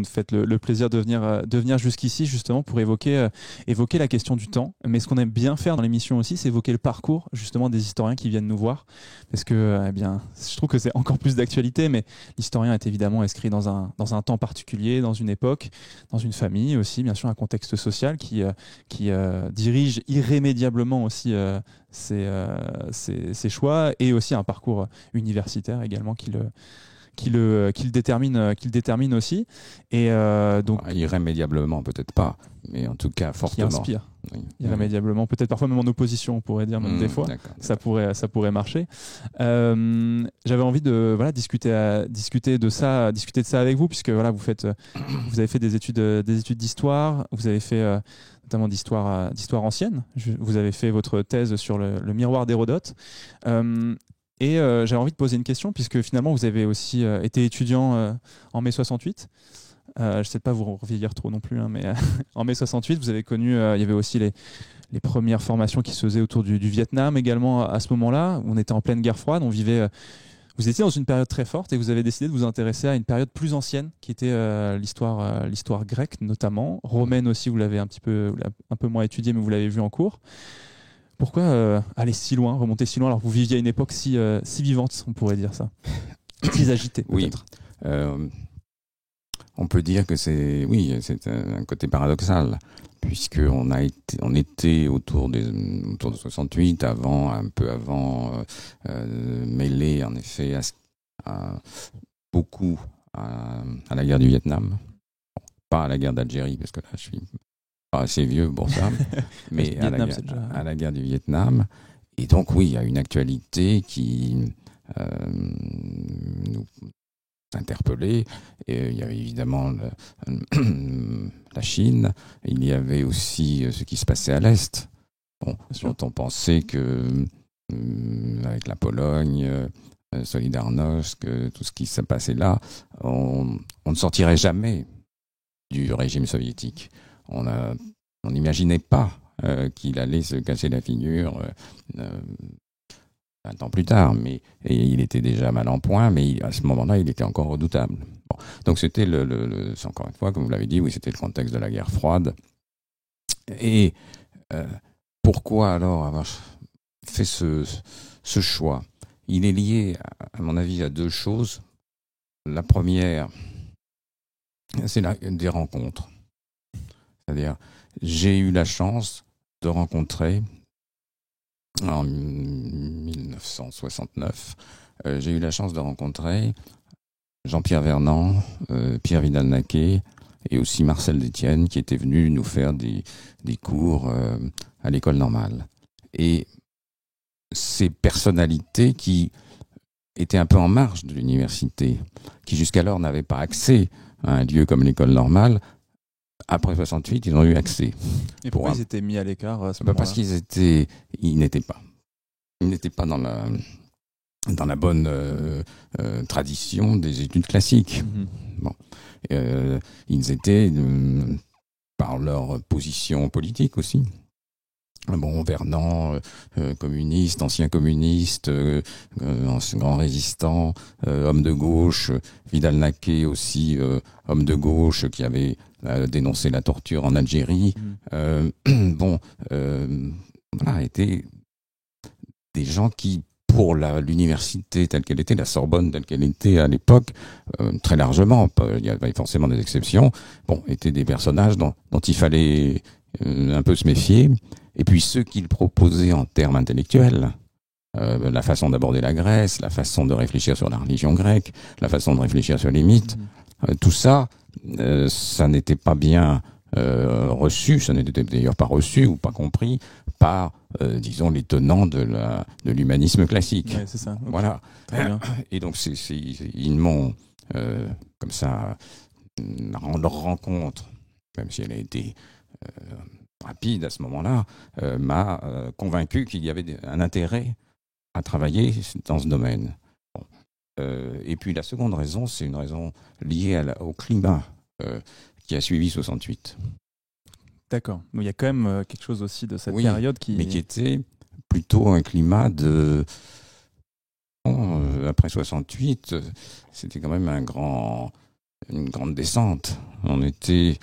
nous faites le plaisir de venir jusqu'ici justement pour évoquer la question du temps. Mais ce qu'on aime bien faire dans l'émission aussi, c'est évoquer le parcours justement des historiens qui viennent nous voir, parce que je trouve que c'est encore plus d'actualité. Mais l'historien est évidemment inscrit dans un temps particulier, dans une époque, dans une famille aussi, bien sûr, un contexte social qui dirige irrémédiablement aussi ses choix, et aussi un parcours universitaire également qui le détermine aussi. Et donc irrémédiablement, peut-être pas, mais en tout cas fortement. Qui inspire. Oui. Irrémédiablement, peut-être parfois même en opposition, on pourrait dire même des fois. D'accord. Ça pourrait marcher. J'avais envie de discuter de ça avec vous, puisque vous avez fait des études d'histoire, vous avez fait notamment d'histoire ancienne. Vous avez fait votre thèse sur le miroir d'Hérodote. Et j'avais envie de poser une question, puisque finalement vous avez aussi été étudiant en mai 68. Je ne sais pas vous revieillir trop non plus, hein, mais en mai 68, vous avez connu, il y avait aussi les premières formations qui se faisaient autour du Vietnam également à ce moment-là. On était en pleine guerre froide, vous étiez dans une période très forte, et vous avez décidé de vous intéresser à une période plus ancienne, qui était l'histoire grecque notamment, romaine aussi. Vous l'avez un peu moins étudié, mais vous l'avez vu en cours. Pourquoi aller si loin, remonter si loin, alors que vous viviez à une époque si vivante, on pourrait dire ça, si agitée peut-être? Oui. On peut dire que c'est un côté paradoxal, puisque on était autour de 68, un peu avant, mêlé en effet beaucoup à la guerre du Vietnam. Bon, pas à la guerre d'Algérie, parce que là je suis pas assez vieux pour ça, mais à la guerre du Vietnam. Et donc oui, il y a une actualité qui nous interpellé. Et il y avait évidemment la Chine, il y avait aussi ce qui se passait à l'Est, dont on pensait que avec la Pologne, Solidarność, tout ce qui s'est passé là, on ne sortirait jamais du régime soviétique. On n'imaginait pas qu'il allait se casser la figure 20 ans plus tard, mais il était déjà mal en point, mais à ce moment-là, il était encore redoutable. Bon. Donc c'était c'est encore une fois, comme vous l'avez dit, oui, c'était le contexte de la guerre froide. Et pourquoi alors avoir fait ce choix? Il est lié, à mon avis, à deux choses. La première, c'est des rencontres. C'est-à-dire, j'ai eu la chance de rencontrer en 1969, j'ai eu la chance de rencontrer Jean-Pierre Vernant, Pierre Vidal-Naquet et aussi Marcel Détienne, qui étaient venus nous faire des cours à l'école normale. Et ces personnalités qui étaient un peu en marge de l'université, qui jusqu'alors n'avaient pas accès à un lieu comme l'école normale, après 68, ils ont eu accès. Et pourquoi ils étaient mis à l'écart à ce moment-là? Parce qu'ils n'étaient pas dans la bonne tradition des études classiques. Mm-hmm. Bon, ils étaient par leur position politique aussi. Bon, Vernant, communiste, ancien communiste, grand résistant, homme de gauche, Vidal-Naquet aussi, homme de gauche qui avait dénoncé la torture en Algérie. Étaient des gens qui, pour l'université telle qu'elle était, la Sorbonne telle qu'elle était à l'époque, très largement, il y avait forcément des exceptions, étaient des personnages dont il fallait un peu se méfier. Et puis ceux qu'ils proposaient en termes intellectuels, la façon d'aborder la Grèce, la façon de réfléchir sur la religion grecque, la façon de réfléchir sur les mythes, tout ça, ça n'était pas bien reçu, ça n'était d'ailleurs pas reçu ou pas compris par, disons, les tenants de l'humanisme classique. Ouais, c'est ça. Okay. Voilà. Et donc ils m'ont, comme ça, leur rencontre, même si elle a été rapide à ce moment-là, m'a convaincu qu'il y avait un intérêt à travailler dans ce domaine. Et puis la seconde raison, c'est une raison liée au climat qui a suivi 68. D'accord. Il y a quand même quelque chose aussi de cette période mais qui était plutôt un climat de... après 68, c'était quand même une grande descente. Il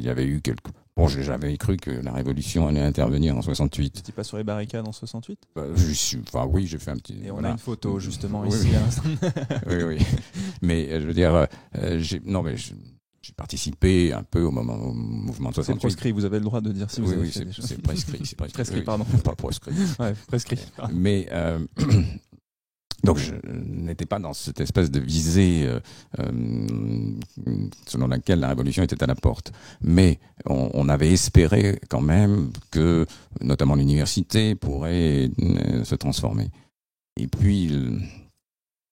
y avait eu quelques... Bon, j'avais cru que la révolution allait intervenir en 68. Tu n'étais pas sur les barricades en 68 ? Enfin, oui, j'ai fait un petit... Et on voilà. a une photo, justement, Oui, ici. oui. Oui. Mais je veux dire, j'ai participé un peu au mouvement de 68. C'est proscrit, vous avez le droit de dire si vous avez fait des choses. C'est prescrit. Prescrit, pardon. Pas proscrit. Ouais, prescrit. Mais donc je n'étais pas dans cette espèce de visée selon laquelle la révolution était à la porte. Mais on avait espéré quand même que, notamment l'université, pourrait se transformer. Et puis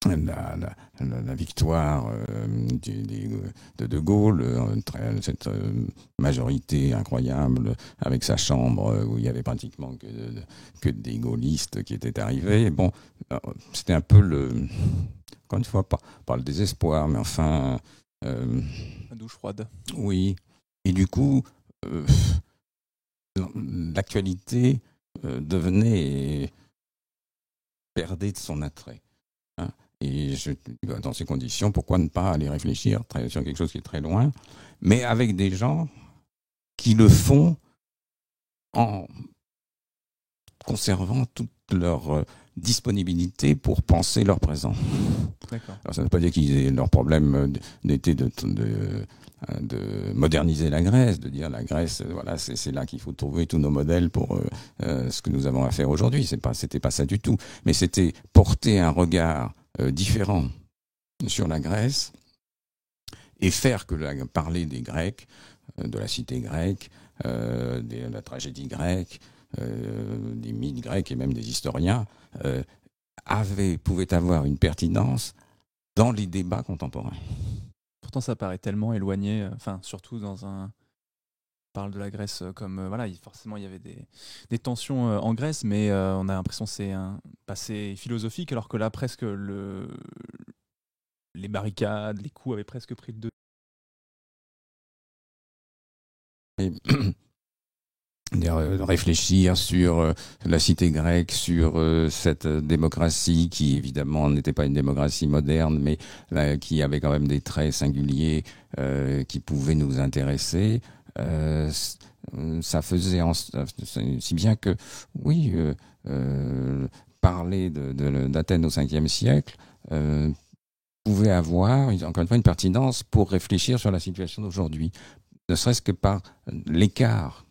la victoire de Gaulle, cette majorité incroyable avec sa chambre où il y avait pratiquement que des gaullistes qui étaient arrivés. Bon, c'était un peu encore une fois, pas le désespoir, mais enfin... La douche froide. Oui. Et du coup, l'actualité perdait de son attrait. Hein. Et dans ces conditions, pourquoi ne pas aller réfléchir sur quelque chose qui est très loin, mais avec des gens qui le font en conservant toute leur disponibilité pour penser leur présent. D'accord. Alors ça ne veut pas dire leur problème n'était de moderniser la Grèce, de dire la Grèce, voilà, c'est là qu'il faut trouver tous nos modèles pour ce que nous avons à faire aujourd'hui. C'était pas ça du tout, mais c'était porter un regard différent sur la Grèce et faire parler des Grecs, de la cité grecque, de la tragédie grecque, des mythes grecs et même des historiens pouvaient avoir une pertinence dans les débats contemporains. Pourtant, ça paraît tellement éloigné, surtout on parle de la Grèce comme, forcément il y avait des tensions en Grèce, mais on a l'impression que c'est un passé philosophique, alors que là, presque les barricades, les coups avaient presque pris le dessus. Réfléchir sur la cité grecque, sur cette démocratie qui évidemment n'était pas une démocratie moderne, mais qui avait quand même des traits singuliers qui pouvaient nous intéresser. Ça faisait si bien que, oui, parler d'Athènes au 5e siècle pouvait avoir, encore une fois, une pertinence pour réfléchir sur la situation d'aujourd'hui, ne serait-ce que par l'écart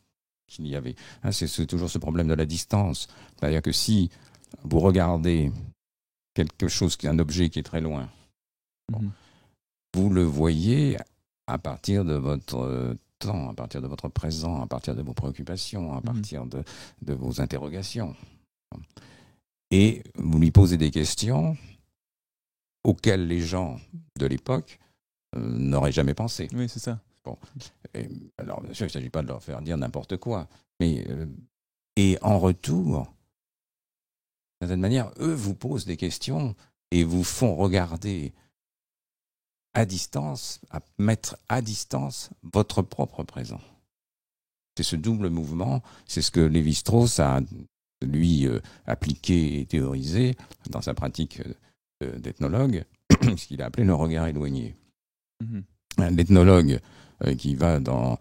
qu'il y avait. C'est toujours ce problème de la distance. C'est-à-dire que si vous regardez quelque chose, un objet qui est très loin, vous le voyez à partir de votre temps, à partir de votre présent, à partir de vos préoccupations, à partir de vos interrogations. Et vous lui posez des questions auxquelles les gens de l'époque n'auraient jamais pensé. Oui, c'est ça. Bon. Alors, bien sûr, il ne s'agit pas de leur faire dire n'importe quoi, mais et en retour, d'une certaine manière, eux vous posent des questions et vous font regarder à distance, à mettre à distance votre propre présent. C'est ce double mouvement, c'est ce que Lévi-Strauss a, lui, appliqué et théorisé dans sa pratique d'ethnologue, ce qu'il a appelé le regard éloigné. L'ethnologue qui va dans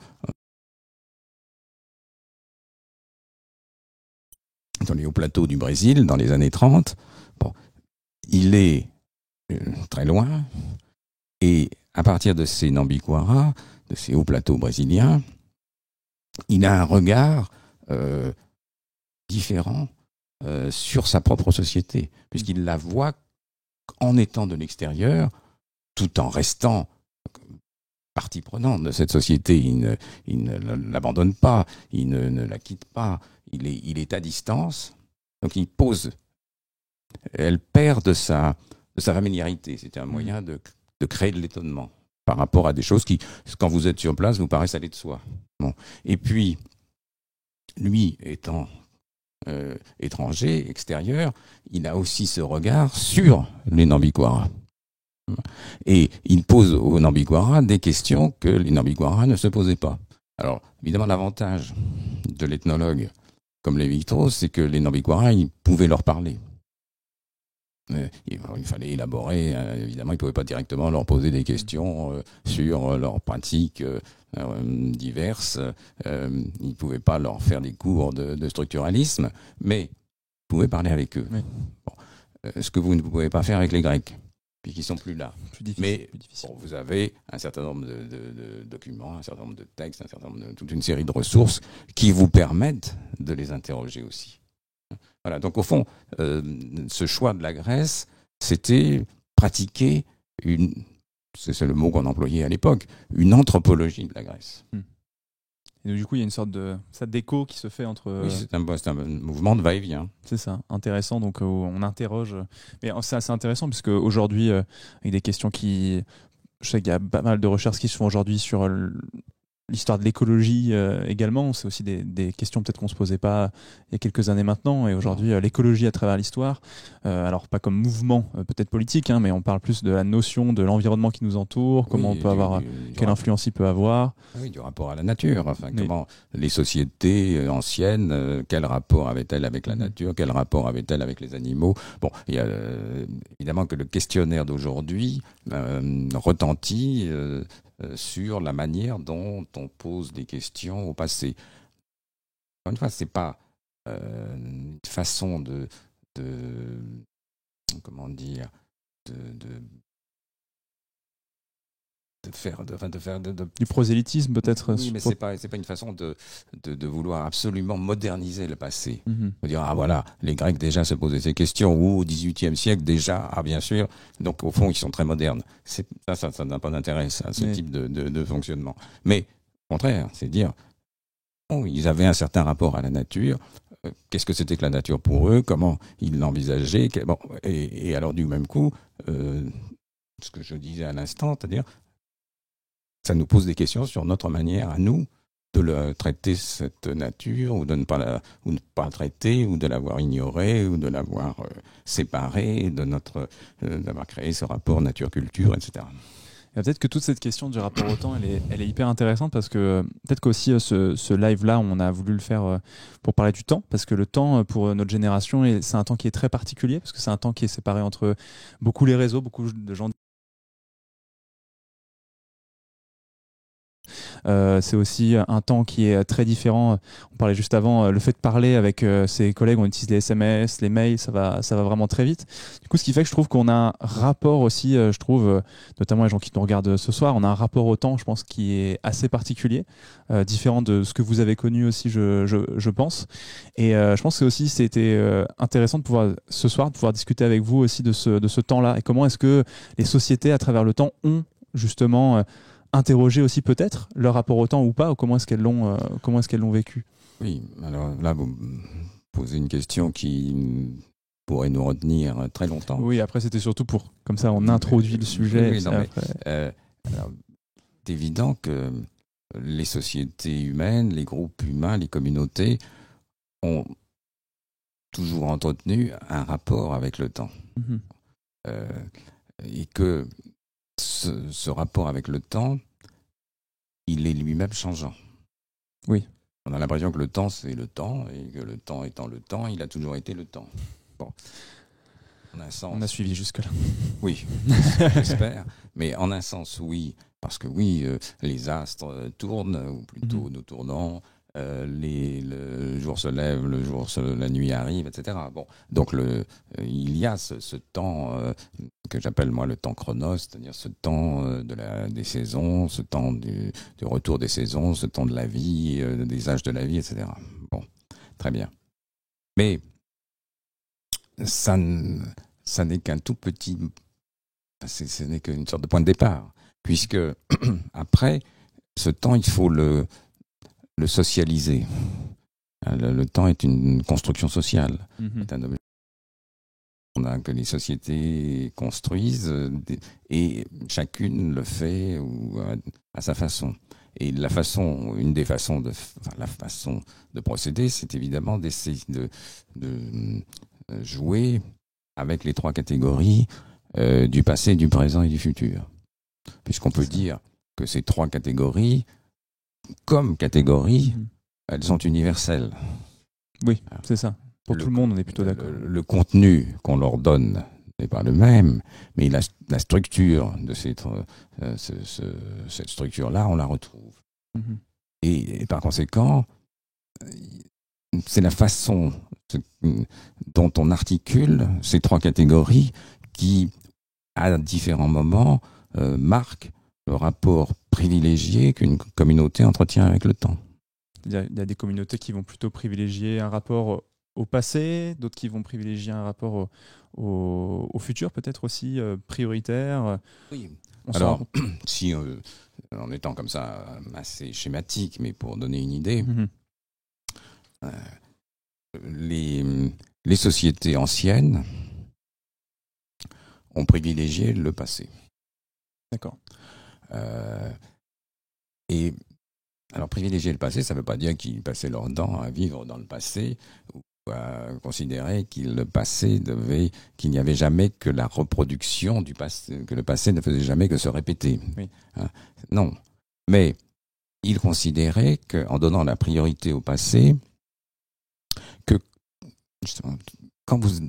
les hauts plateaux du Brésil, dans les années 30, il est très loin, et à partir de ces Nambiquara, de ces hauts plateaux brésiliens, il a un regard différent sur sa propre société, puisqu'il la voit en étant de l'extérieur, tout en restant partie prenante de cette société. Il ne l'abandonne pas, il ne la quitte pas, il est à distance, donc elle perd de sa familiarité. C'était un moyen de créer de l'étonnement par rapport à des choses qui, quand vous êtes sur place, vous paraissent aller de soi. Bon. Et puis, lui étant étranger, extérieur, il a aussi ce regard sur les Nambiquara. Et il pose aux Nambiquara des questions que les Nambiquara ne se posaient pas. Alors, évidemment, l'avantage de l'ethnologue comme Lévi-Strauss, c'est que les Nambiquara, ils pouvaient leur parler. Il fallait élaborer, évidemment, il ne pouvait pas directement leur poser des questions sur leurs pratiques diverses. Il ne pouvait pas leur faire des cours de structuralisme, mais il pouvait parler avec eux. Oui. Bon. Ce que vous ne pouvez pas faire avec les Grecs, puisqu'ils sont plus là. Plus difficile, Mais plus difficile. bon, vous avez un certain nombre de documents, un certain nombre de textes, toute une série de ressources qui vous permettent de les interroger aussi. Voilà, donc au fond, ce choix de la Grèce, c'était pratiquer c'est le mot qu'on employait à l'époque, une anthropologie de la Grèce. Et donc, du coup, il y a une sorte d'écho qui se fait entre... Oui, c'est un mouvement de va-et-vient. C'est ça, intéressant. Donc, on interroge. Mais c'est assez intéressant puisque aujourd'hui, avec des questions qui... Je sais qu'il y a pas mal de recherches qui se font aujourd'hui sur l'histoire de l'écologie également. C'est aussi des questions peut-être qu'on se posait pas il y a quelques années maintenant. Et aujourd'hui, l'écologie à travers l'histoire, alors pas comme mouvement peut-être politique, hein, mais on parle plus de la notion de l'environnement qui nous entoure, comment on peut avoir, quelle influence il peut avoir. Oui, du rapport à la nature. Enfin, comment les sociétés anciennes, quel rapport avaient-elles avec la nature, quel rapport avaient-elles avec les animaux. Bon, il y a évidemment que le questionnaire d'aujourd'hui retentit sur la manière dont on pose des questions au passé. Encore une fois, c'est pas une façon de comment dire de faire du prosélytisme peut-être. Oui, mais c'est pas une façon de vouloir absolument moderniser le passé. Mm-hmm. De dire voilà, les Grecs déjà se posaient ces questions, ou au XVIIIe siècle déjà, bien sûr. Donc au fond ils sont très modernes. Ça n'a pas d'intérêt, ça, ce type de fonctionnement. Mais au contraire, c'est dire ils avaient un certain rapport à la nature. Qu'est-ce que c'était que la nature pour eux? Comment ils l'envisageaient? Et alors du même coup, ce que je disais à l'instant, c'est-à-dire ça nous pose des questions sur notre manière à nous de traiter cette nature, ou de ne pas la traiter, ou de l'avoir ignorée, ou de l'avoir séparée, d'avoir créé ce rapport nature-culture, etc. Et peut-être que toute cette question du rapport au temps, elle est hyper intéressante parce que peut-être qu'aussi ce live-là, on a voulu le faire pour parler du temps, parce que le temps pour notre génération, c'est un temps qui est très particulier, parce que c'est un temps qui est séparé entre beaucoup les réseaux, beaucoup de gens. C'est aussi un temps qui est très différent. On parlait juste avant, le fait de parler avec ses collègues, on utilise les SMS, les mails, ça va vraiment très vite. Du coup, ce qui fait que je trouve qu'on a un rapport aussi, je trouve, notamment les gens qui nous regardent ce soir, on a un rapport au temps, je pense, qui est assez particulier, différent de ce que vous avez connu aussi, je pense. Et je pense que aussi c'était intéressant de pouvoir ce soir de pouvoir discuter avec vous aussi de ce temps-là et comment est-ce que les sociétés à travers le temps ont justement interroger aussi peut-être leur rapport au temps ou pas, ou comment est-ce qu'elles l'ont vécu. Oui, alors là vous posez une question qui pourrait nous retenir très longtemps. Oui, après c'était surtout pour, comme ça on introduit le sujet. Oui, alors, c'est évident que les sociétés humaines, les groupes humains, les communautés ont toujours entretenu un rapport avec le temps. Et que ce rapport avec le temps, il est lui-même changeant. Oui. On a l'impression que le temps, c'est le temps, et que le temps étant le temps, il a toujours été le temps. Bon. En un sens, on a suivi jusque-là. Oui, j'espère. Mais en un sens, oui, parce que oui, les astres tournent, ou plutôt nous tournons. Le jour se lève, la nuit arrive, etc. Bon, donc il y a ce temps que j'appelle moi le temps chronos, c'est-à-dire ce temps des saisons, ce temps du retour des saisons, ce temps de la vie, des âges de la vie, etc. Bon, très bien. Mais ça n'est qu'un tout petit, ce n'est qu'une sorte de point de départ, puisque après ce temps, il faut le socialiser. Le temps est une construction sociale. C'est un objet que les sociétés construisent et chacune le fait à sa façon. Et une des façons la façon de procéder, c'est évidemment d'essayer de jouer avec les trois catégories du passé, du présent et du futur. Puisqu'on peut dire que ces trois catégories, comme catégories, elles sont universelles. Oui, c'est ça. Pour tout le monde, on est plutôt d'accord. Le contenu qu'on leur donne n'est pas le même, mais la structure de cette structure-là, on la retrouve. Mhm. Et par conséquent, c'est la façon dont on articule ces trois catégories qui, à différents moments, marquent le rapport privilégié qu'une communauté entretient avec le temps. Il y a des communautés qui vont plutôt privilégier un rapport au passé, d'autres qui vont privilégier un rapport au futur, peut-être aussi prioritaire. Oui. On Alors, si en étant comme ça assez schématique, mais pour donner une idée, les sociétés anciennes ont privilégié le passé. D'accord. Et alors, privilégier le passé, ça ne veut pas dire qu'ils passaient leur temps à vivre dans le passé ou à considérer qu'il n'y avait jamais que la reproduction du passé, que le passé ne faisait jamais que se répéter. Oui. Non. Mais ils considéraient qu'en donnant la priorité au passé, que justement,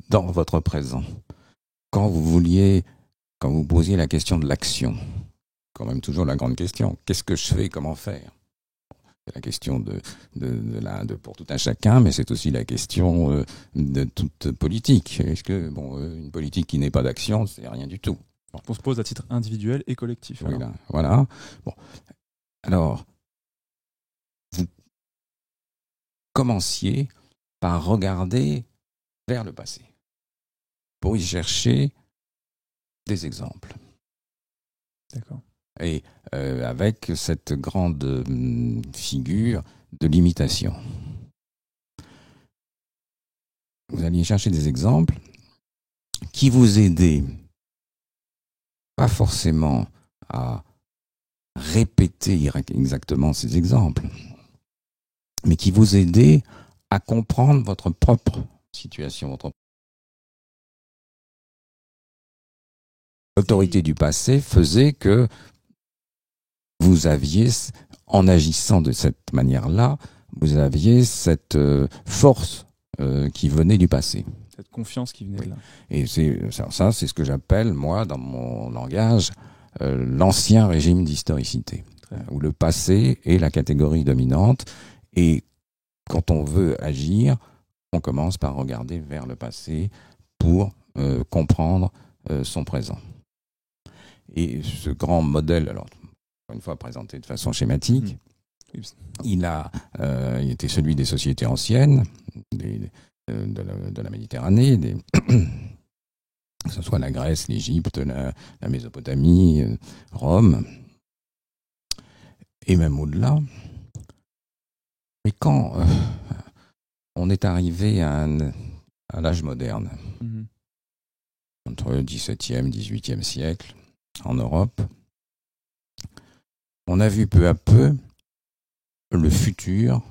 dans votre présent, quand vous posiez la question de l'action, quand même toujours la grande question, qu'est-ce que je fais, comment faire ? C'est la question pour tout un chacun, mais c'est aussi la question de toute politique. Est-ce que une politique qui n'est pas d'action, c'est rien du tout. On se pose à titre individuel et collectif. Voilà. Bon. Alors, vous commenciez par regarder vers le passé pour y chercher des exemples. D'accord. Et avec cette grande figure de l'imitation. Vous alliez chercher des exemples qui vous aidaient pas forcément à répéter exactement ces exemples, mais qui vous aidaient à comprendre votre propre situation, l'autorité du passé faisait que vous aviez, en agissant de cette manière-là, vous aviez cette force qui venait du passé. Cette confiance qui venait de là. Et c'est ce que j'appelle, moi, dans mon langage, l'ancien régime d'historicité, où le passé est la catégorie dominante. Et quand on veut agir, on commence par regarder vers le passé pour comprendre son présent. Et ce grand modèle, alors, une fois présenté de façon schématique, il était celui des sociétés anciennes, de la Méditerranée, que ce soit la Grèce, l'Égypte, la Mésopotamie, Rome, et même au-delà. Mais quand on est arrivé à l'âge moderne, entre le XVIIe et XVIIIe siècle, en Europe, on a vu peu à peu le futur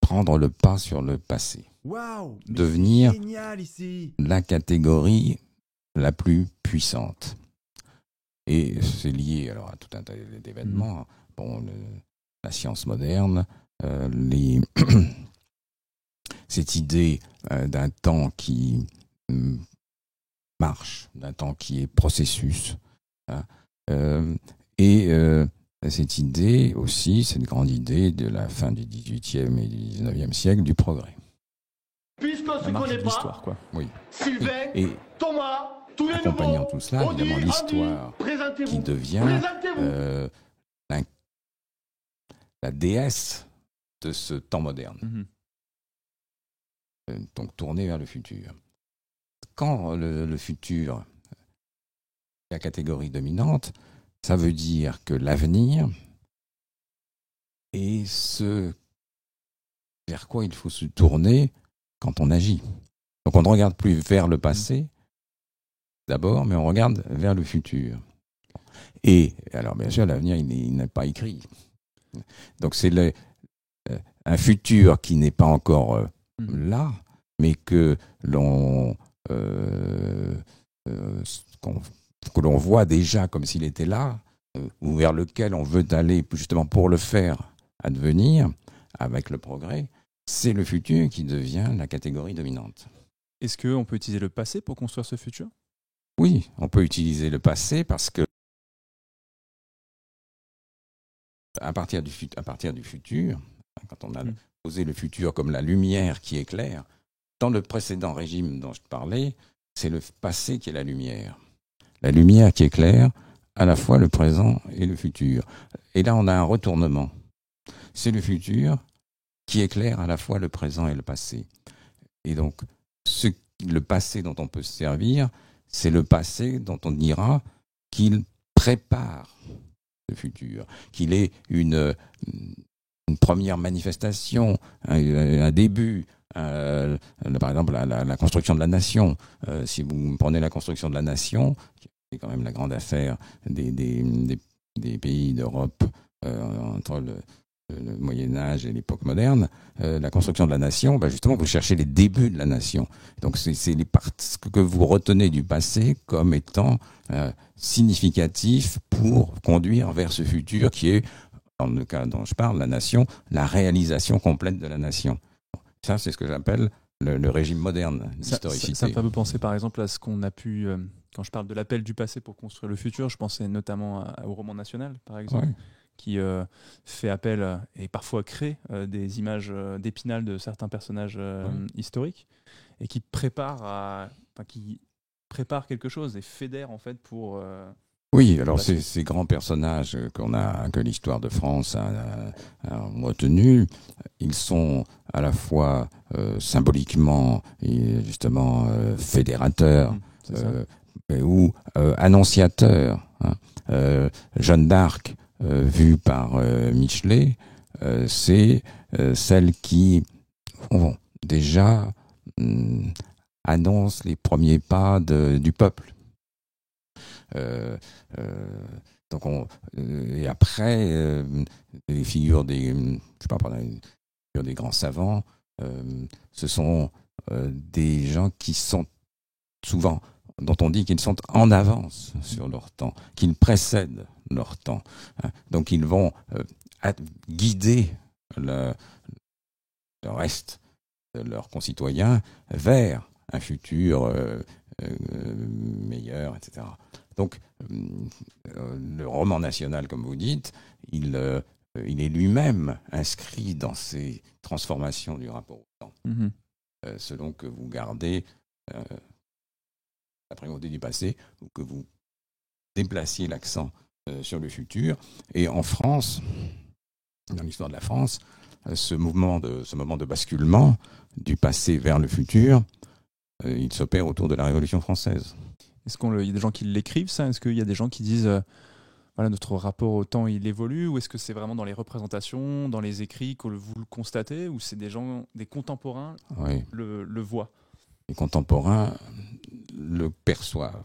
prendre le pas sur le passé. Wow, devenir génial ici. La catégorie la plus puissante. Et c'est lié alors à tout un tas d'événements. La science moderne, cette idée d'un temps qui marche, d'un temps qui est processus, et cette idée aussi, cette grande idée de la fin du XVIIIe et du XIXe siècle du progrès. Puisqu'on se connaît pas, quoi. Oui. Sylvain, Et Thomas, tous les accompagnant nouveaux, tout cela, évidemment, Audi, l'histoire Andy, présentez-vous. qui devient Présentez-vous. la déesse de ce temps moderne. Donc tourner vers le futur. Quand le futur est la catégorie dominante, ça veut dire que l'avenir est ce vers quoi il faut se tourner quand on agit. Donc on ne regarde plus vers le passé d'abord, mais on regarde vers le futur. Et alors bien sûr, l'avenir, il n'est pas écrit. Donc c'est un futur qui n'est pas encore là, mais que l'on voit déjà comme s'il était là, ou vers lequel on veut aller justement pour le faire advenir avec le progrès. C'est le futur qui devient la catégorie dominante. Est-ce qu'on peut utiliser le passé pour construire ce futur ? Oui, on peut utiliser le passé parce que à partir du futur, quand on a posé le futur comme la lumière qui éclaire, dans le précédent régime dont je te parlais, c'est le passé qui est la lumière. La lumière qui éclaire à la fois le présent et le futur. Et là, on a un retournement. C'est le futur qui éclaire à la fois le présent et le passé. Et donc, le passé dont on peut se servir, c'est le passé dont on dira qu'il prépare le futur, qu'il est une première manifestation, un début. Par exemple, la construction de la nation. Si vous prenez la construction de la nation, c'est quand même la grande affaire des pays d'Europe entre le Moyen-Âge et l'époque moderne, la construction de la nation, justement, vous cherchez les débuts de la nation. Donc, c'est les parties que vous retenez du passé comme étant significatifs pour conduire vers ce futur qui est, dans le cas dont je parle, la nation, la réalisation complète de la nation. Ça, c'est ce que j'appelle le régime moderne d'historicité. Ça me fait un peu penser, par exemple, à ce qu'on a pu... quand je parle de l'appel du passé pour construire le futur, je pensais notamment au roman national, par exemple. Ouais. Qui fait appel et parfois crée des images d'Épinal de certains personnages historiques et qui prépare quelque chose et fédère en fait pour... Oui, alors ces grands personnages que l'histoire de France a retenus, ils sont à la fois symboliquement et justement fédérateurs ou annonciateurs. Jeanne d'Arc, vue par Michelet, c'est celle qui déjà annonce les premiers pas du peuple. Donc et après les figures des grands savants, ce sont des gens qui sont souvent, dont on dit qu'ils sont en avance sur leur temps, qu'ils précèdent leur temps. Donc ils vont guider le reste de leurs concitoyens vers un futur meilleur, etc. Donc le roman national, comme vous dites, il est lui-même inscrit dans ces transformations du rapport au temps, selon que vous gardez la primauté du passé ou que vous déplaciez l'accent sur le futur. Et en France, dans l'histoire de la France, ce moment de basculement du passé vers le futur, il s'opère autour de la Révolution française. Est-ce qu'il y a des gens qui l'écrivent, ça ? Est-ce qu'il y a des gens qui disent voilà, notre rapport au temps il évolue, ou est-ce que c'est vraiment dans les représentations, dans les écrits que vous le constatez, ou c'est des contemporains le voient ? Les contemporains le perçoivent.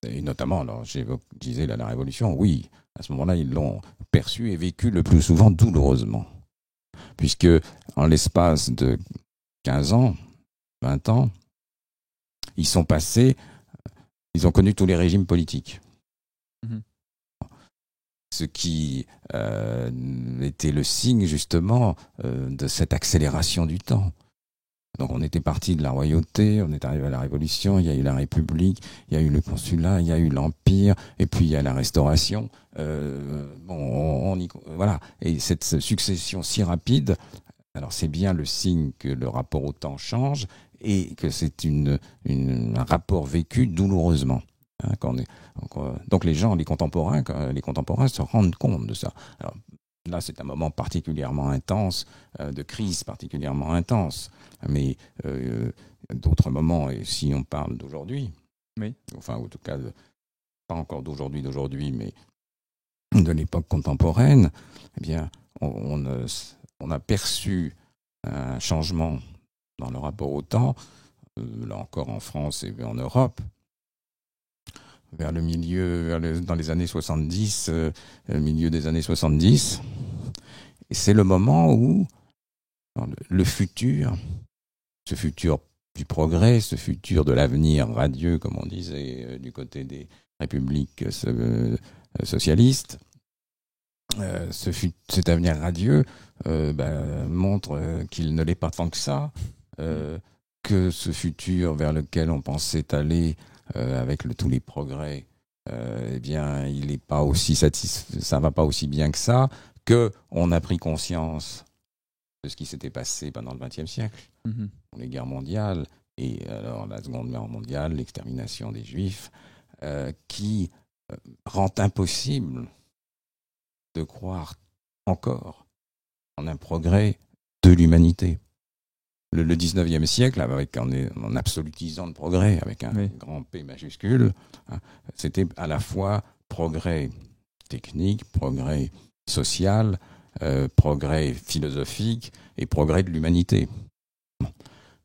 Et notamment, alors je disais la Révolution, oui, à ce moment-là, ils l'ont perçu et vécu le plus souvent douloureusement. Puisque en l'espace de 15 ans, 20 ans, ils ont connu tous les régimes politiques. Ce qui était le signe justement de cette accélération du temps. Donc on était parti de la royauté, on est arrivé à la Révolution, il y a eu la République, il y a eu le consulat, il y a eu l'Empire, et puis il y a la Restauration. Voilà. Et cette succession si rapide, alors c'est bien le signe que le rapport au temps change et que c'est un rapport vécu douloureusement. Donc les gens, les contemporains se rendent compte de ça. Alors, là, c'est un moment particulièrement intense, de crise particulièrement intense. Mais d'autres moments, et si on parle d'aujourd'hui, enfin, en tout cas, pas encore d'aujourd'hui, mais de l'époque contemporaine, eh bien, on a perçu un changement dans le rapport au temps, là encore en France et en Europe, vers le milieu, dans les années 70, le milieu des années 70. Et c'est le moment où le futur, ce futur du progrès, ce futur de l'avenir radieux, comme on disait du côté des républiques socialistes, cet avenir radieux montre qu'il ne l'est pas tant que ça, que ce futur vers lequel on pensait aller avec tous les progrès, eh bien, il est pas aussi ça va pas aussi bien que ça, que on a pris conscience de ce qui s'était passé pendant le XXe siècle, les guerres mondiales, et alors la Seconde Guerre mondiale, l'extermination des Juifs, qui rend impossible de croire encore en un progrès de l'humanité. Le 19e siècle, en absolutisant le progrès, avec un grand P majuscule, c'était à la fois progrès technique, progrès social, progrès philosophique et progrès de l'humanité.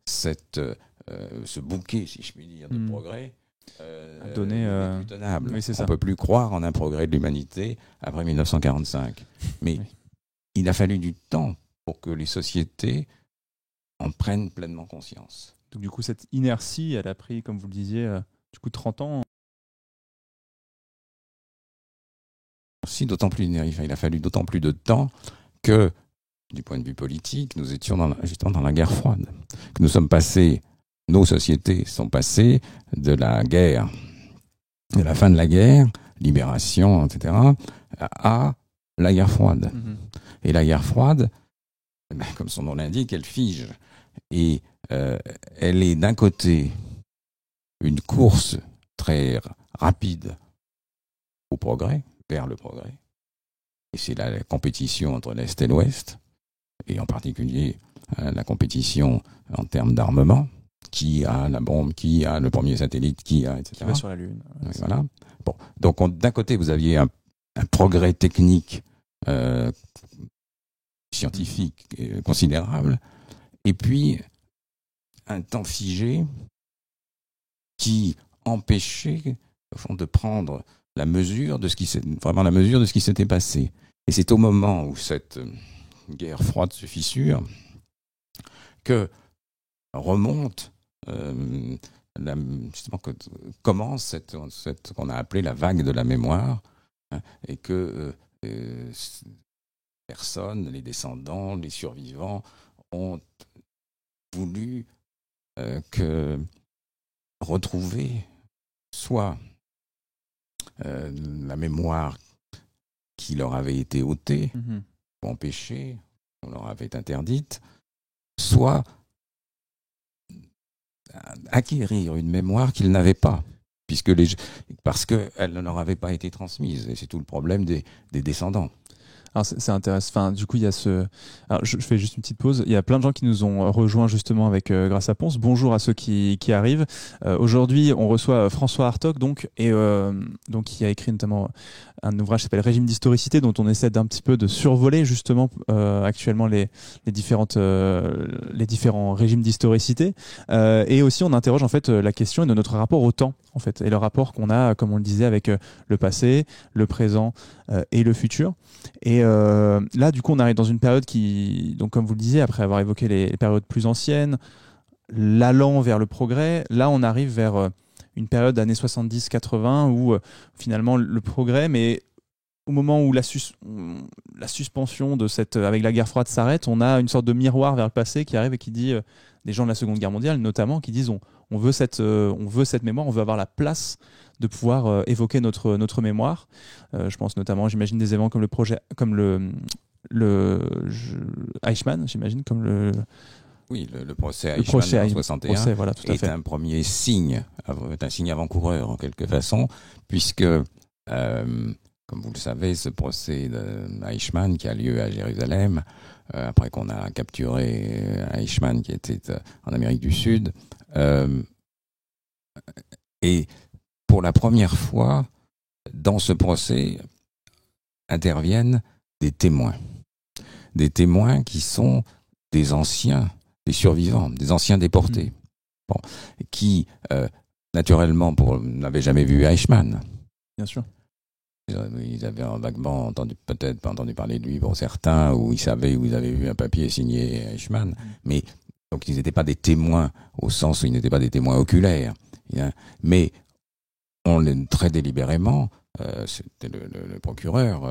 Ce bouquet, si je puis dire, de progrès n'est plus tenable. Oui, on ne peut plus croire en un progrès de l'humanité après 1945. Mais il a fallu du temps pour que les sociétés en prennent pleinement conscience. Donc du coup, cette inertie, elle a pris, comme vous le disiez, 30 ans. D'autant plus, il a fallu d'autant plus de temps que, du point de vue politique, nous étions justement dans la guerre froide. Que nos sociétés sont passées de la guerre, de la fin de la guerre, libération, etc., à la guerre froide. Et la guerre froide, comme son nom l'indique, elle fige. Et elle est d'un côté une course très rapide au progrès, vers le progrès. Et c'est la compétition entre l'Est et l'Ouest, et en particulier la compétition en termes d'armement. Qui a la bombe, qui a le premier satellite, qui a, etc. Qui va sur la Lune. Ouais, voilà. Bon. Donc d'un côté, vous aviez un progrès technique, scientifique considérable, et puis un temps figé qui empêchait au fond de prendre la mesure de ce qui s'était passé. Et c'est au moment où cette guerre froide se fissure que remonte justement que commence cette qu'on a appelée la vague de la mémoire, hein, et que personnes, les descendants, les survivants ont voulu retrouver soit la mémoire qui leur avait été ôtée, ou empêchée, on leur avait interdite, soit acquérir une mémoire qu'ils n'avaient pas, parce qu'elle ne leur avait pas été transmise. Et c'est tout le problème des descendants. Alors c'est intéressant. Enfin, du coup, il y a Alors, je fais juste une petite pause. Il y a plein de gens qui nous ont rejoints justement avec Grâce à Ponce. Bonjour à ceux qui arrivent. Aujourd'hui, on reçoit François Hartog, donc qui a écrit notamment un ouvrage qui s'appelle Régime d'historicité, dont on essaie d'un petit peu de survoler justement actuellement les différents régimes d'historicité. Et aussi, on interroge en fait la question de notre rapport au temps, en fait, et le rapport qu'on a, comme on le disait, avec le passé, le présent et le futur. Et là, du coup, on arrive dans une période qui, donc comme vous le disiez, après avoir évoqué les périodes plus anciennes, l'allant vers le progrès, là, on arrive vers une période d'années 70-80 où finalement le progrès, mais au moment où la suspension de avec la guerre froide s'arrête, on a une sorte de miroir vers le passé qui arrive et qui dit, des gens de la Seconde Guerre mondiale notamment, qui disent on veut cette mémoire, on veut avoir la place de pouvoir évoquer notre mémoire. Je pense notamment, j'imagine, des événements comme le Eichmann, j'imagine, comme le... Oui, le procès Eichmann en 61 voilà, tout à fait. Un premier signe, un signe avant-coureur en quelque façon, puisque, comme vous le savez, ce procès d'Eichmann qui a lieu à Jérusalem, après qu'on a capturé Eichmann qui était en Amérique du Sud, et pour la première fois, dans ce procès, interviennent des témoins qui sont des anciens, des survivants, des anciens déportés, qui, naturellement, n'avaient jamais vu Eichmann. Bien sûr. Ils avaient vaguement peut-être pas entendu parler de lui pour certains, ou ils savaient, ou ils avaient vu un papier signé Eichmann, mais donc ils n'étaient pas des témoins au sens où ils n'étaient pas des témoins oculaires. Mais très délibérément, c'était le procureur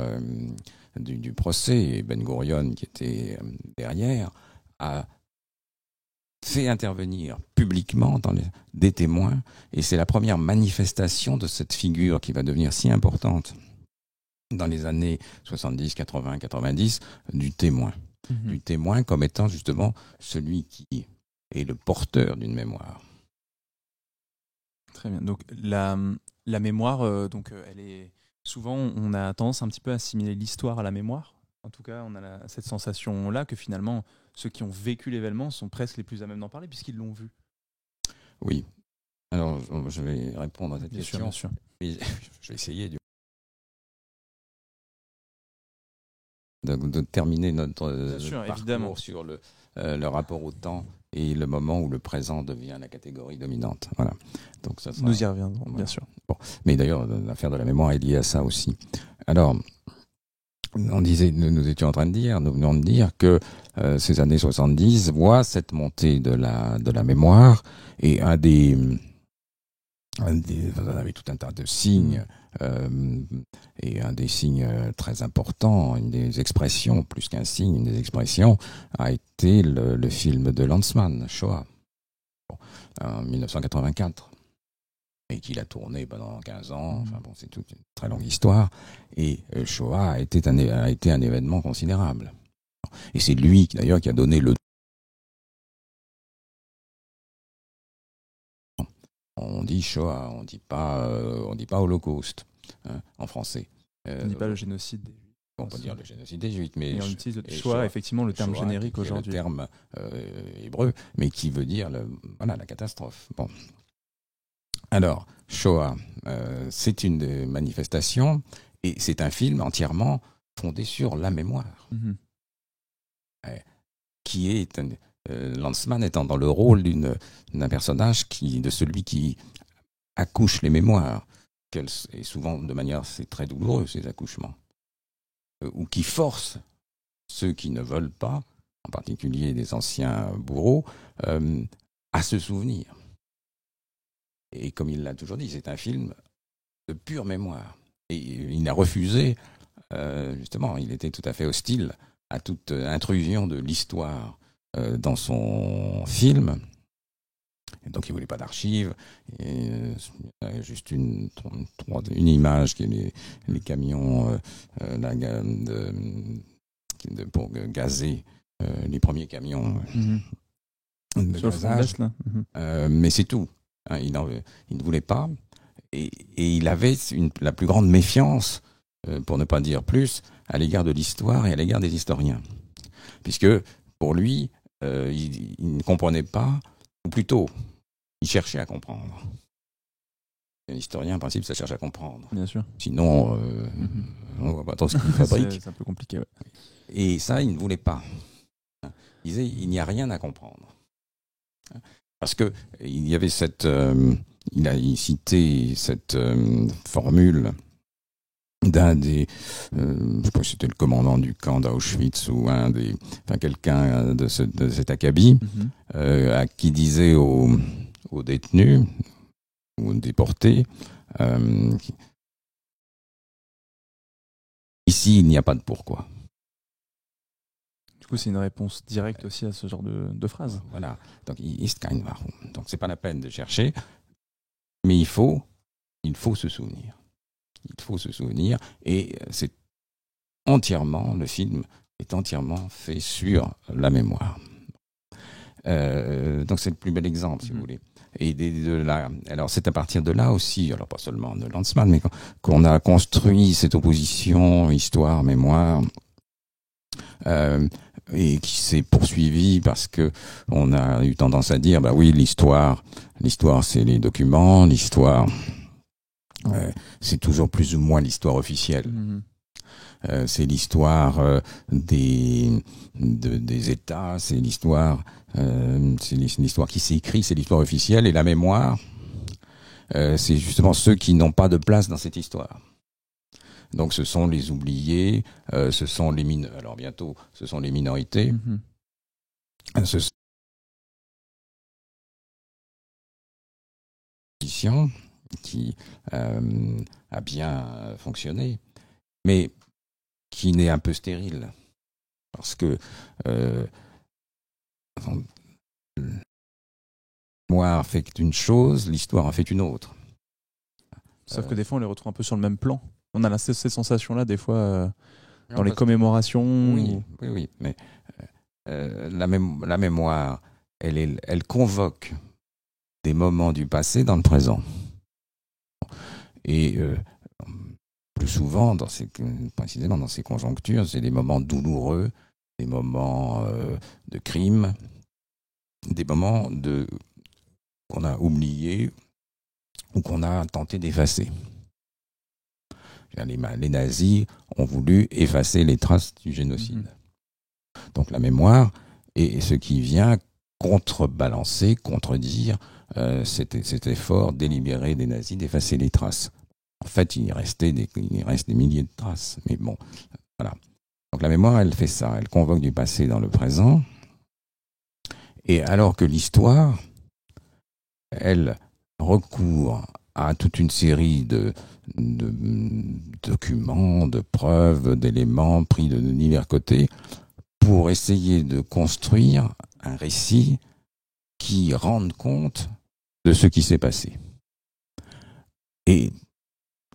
du procès, Ben Gurion, qui était derrière, a fait intervenir publiquement des témoins, et c'est la première manifestation de cette figure qui va devenir si importante dans les années 70, 80, 90, du témoin. Du témoin comme étant justement celui qui est le porteur d'une mémoire. Très bien. Donc la mémoire, elle est souvent on a tendance un petit peu à assimiler l'histoire à la mémoire. En tout cas, on a cette sensation-là que finalement ceux qui ont vécu l'événement sont presque les plus à même d'en parler puisqu'ils l'ont vu. Oui. Alors je vais répondre à cette question. Bien sûr. Mais je vais essayer de terminer notre parcours évidemment. sur le rapport au temps et le moment où le présent devient la catégorie dominante. Voilà. Donc ça sera, nous y reviendrons, bien sûr. Bon. Mais d'ailleurs, l'affaire de la mémoire est liée à ça aussi. Alors, nous étions en train de dire, nous venons de dire que ces années 70 voient cette montée de la mémoire, et vous avez tout un tas de signes, et un des signes très importants, une des expressions, plus qu'un signe, une des expressions, a été le film de Lanzmann, Shoah, en 1984, et qu'il a tourné pendant 15 ans. Enfin bon, c'est toute une très longue histoire, et Shoah a été un événement considérable. Et c'est lui, d'ailleurs, qui a donné le... On dit Shoah, on dit pas Holocauste, hein, en français. On ne dit pas le génocide des Juifs. On peut dire le génocide des Juifs, mais on utilise le Shoah, effectivement, le terme générique aujourd'hui. Le terme hébreu, mais qui veut dire la catastrophe. Bon. Alors, Shoah, c'est une manifestation, et c'est un film entièrement fondé sur la mémoire, qui est Lanzmann étant dans le rôle d'un personnage de celui qui accouche les mémoires, et souvent de manière, c'est très douloureux ces accouchements, ou qui force ceux qui ne veulent pas, en particulier des anciens bourreaux, à se souvenir. Et comme il l'a toujours dit, c'est un film de pure mémoire. Et il a refusé, justement, il était tout à fait hostile à toute intrusion de l'histoire dans son film. Et donc il ne voulait pas d'archives. Juste une image qui est les camions pour gazer, les premiers camions de gazage. Mais c'est tout. Hein, il ne voulait pas. Et il avait la plus grande méfiance, pour ne pas dire plus, à l'égard de l'histoire et à l'égard des historiens. Puisque pour lui, il ne comprenait pas, ou plutôt, il cherchait à comprendre. Un historien, en principe, ça cherche à comprendre. Bien sûr. Sinon, on ne voit pas trop ce qu'il fabrique. C'est un peu compliqué, ouais. Et ça, il ne voulait pas. Il disait, il n'y a rien à comprendre. Parce que il y avait il citait cette formule d'un des, je sais pas si c'était le commandant du camp d'Auschwitz ou quelqu'un de cet acabit, qui disait aux détenus ou aux déportés, ici il n'y a pas de pourquoi. Du coup, c'est une réponse directe aussi à ce genre de phrase. Voilà. Donc, ist kein Warum. Donc, c'est pas la peine de chercher, mais il faut se souvenir. Il faut se souvenir, et le film est entièrement fait sur la mémoire. Donc, c'est le plus bel exemple, si vous voulez. Et alors, c'est à partir de là aussi, alors pas seulement de Lanzmann, mais qu'on a construit cette opposition histoire-mémoire. Et qui s'est poursuivi parce que on a eu tendance à dire, bah oui, l'histoire c'est les documents, l'histoire c'est toujours plus ou moins l'histoire officielle. C'est l'histoire des États, c'est l'histoire qui s'écrit, c'est l'histoire officielle, et la mémoire, c'est justement ceux qui n'ont pas de place dans cette histoire. Donc ce sont les oubliés, ce sont les minorités. Alors bientôt, ce sont les minorités. Ce sont qui a bien fonctionné, mais qui n'est un peu stérile, parce que mémoire fait une chose, l'histoire en fait une autre. Sauf que des fois, on les retrouve un peu sur le même plan. On a cette sensation-là, des fois, dans Non, les parce commémorations. oui, mais la mémoire, elle convoque des moments du passé dans le présent. Et plus souvent, précisément dans ces conjonctures, c'est des moments douloureux, des moments de crime, des moments qu'on a oubliés ou qu'on a tenté d'effacer. Les nazis ont voulu effacer les traces du génocide. Donc la mémoire est ce qui vient contrebalancer, contredire cet effort délibéré des nazis d'effacer les traces. En fait, il reste des milliers de traces. Mais bon, voilà. Donc la mémoire, elle fait ça. Elle convoque du passé dans le présent. Et alors que l'histoire, elle recourt à toute une série de documents, de preuves, d'éléments pris de divers côtés pour essayer de construire un récit qui rende compte de ce qui s'est passé. Et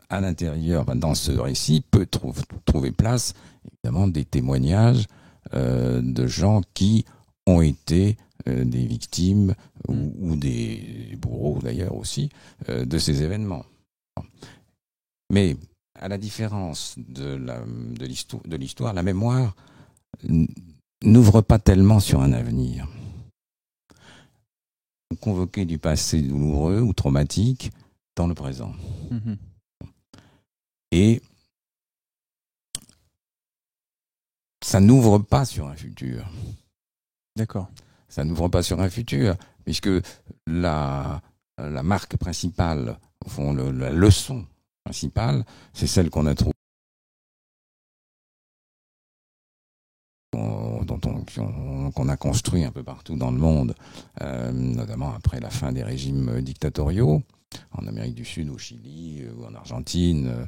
à l'intérieur, dans ce récit, peut trouver place, évidemment, des témoignages de gens qui ont été des victimes ou des bourreaux, d'ailleurs, aussi, de ces événements. Mais, à la différence de l'histoire, la mémoire n'ouvre pas tellement sur un avenir. Convoquer du passé douloureux ou traumatique dans le présent. Et ça n'ouvre pas sur un futur. D'accord. Ça n'ouvre pas sur un futur, puisque la marque principale, au fond, la leçon principale, c'est celle qu'on a trouvée, qu'on a construit un peu partout dans le monde, notamment après la fin des régimes dictatoriaux, en Amérique du Sud, au Chili, ou en Argentine.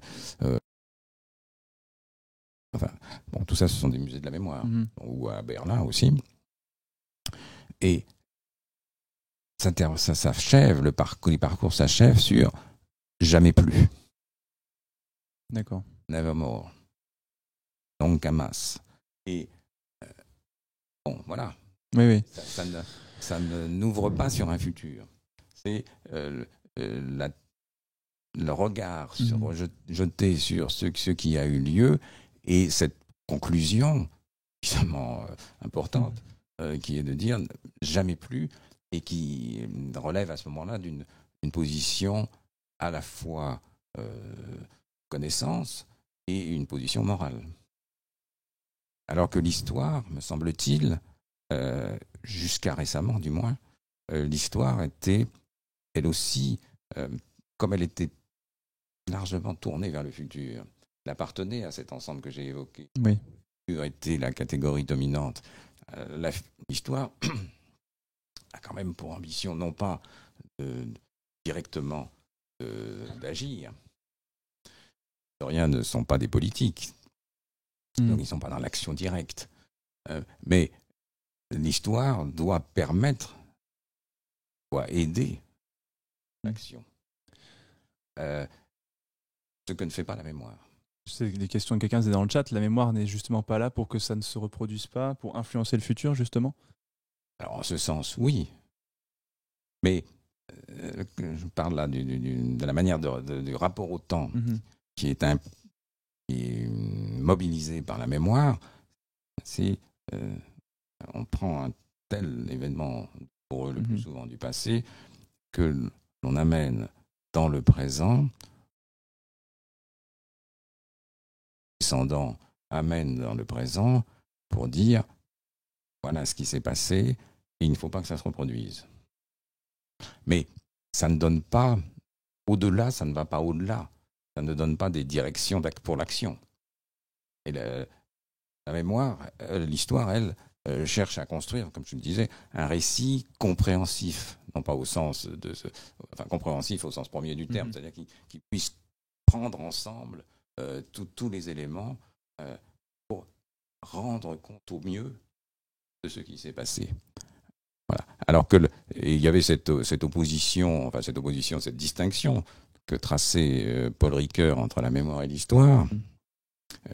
Enfin, bon, tout ça, ce sont des musées de la mémoire, ou à Berlin aussi. Et ça s'achève, les parcours s'achèvent sur jamais plus. D'accord. Nevermore. Donc Hamas. Et bon, voilà. Oui. Ça ne n'ouvre pas sur un futur. C'est le regard jeté sur ce qui a eu lieu et cette conclusion extrêmement importante qui est de dire jamais plus et qui relève à ce moment-là d'une position à la fois connaissance et une position morale. Alors que l'histoire, me semble-t-il, jusqu'à récemment du moins, l'histoire était, elle aussi, comme elle était largement tournée vers le futur, elle appartenait à cet ensemble que j'ai évoqué. Oui. Le futur était la catégorie dominante. L'histoire a quand même pour ambition, non pas directement d'agir. Les historiens ne sont pas des politiques, donc ils ne sont pas dans l'action directe. Mais l'histoire doit permettre, doit aider l'action. Ce que ne fait pas la mémoire. C'est des questions que quelqu'un disait dans le chat. La mémoire n'est justement pas là pour que ça ne se reproduise pas, pour influencer le futur, justement. Alors, en ce sens, oui. Mais je parle là de la manière du rapport au temps qui est mobilisé par la mémoire. C'est on prend un tel événement, pour eux le plus souvent du passé, que l'on amène dans le présent, les descendants amènent dans le présent pour dire voilà ce qui s'est passé et il ne faut pas que ça se reproduise. Mais ça ne donne pas au-delà, ça ne va pas au-delà. Ça ne donne pas des directions pour l'action. Et la mémoire, l'histoire, elle, cherche à construire, comme je le disais, un récit compréhensif, non pas au sens compréhensif au sens premier du terme, c'est-à-dire qu'il puisse prendre ensemble tous les éléments pour rendre compte au mieux de ce qui s'est passé. Voilà. Alors que il y avait cette opposition, cette distinction que traçait Paul Ricoeur entre la mémoire et l'histoire,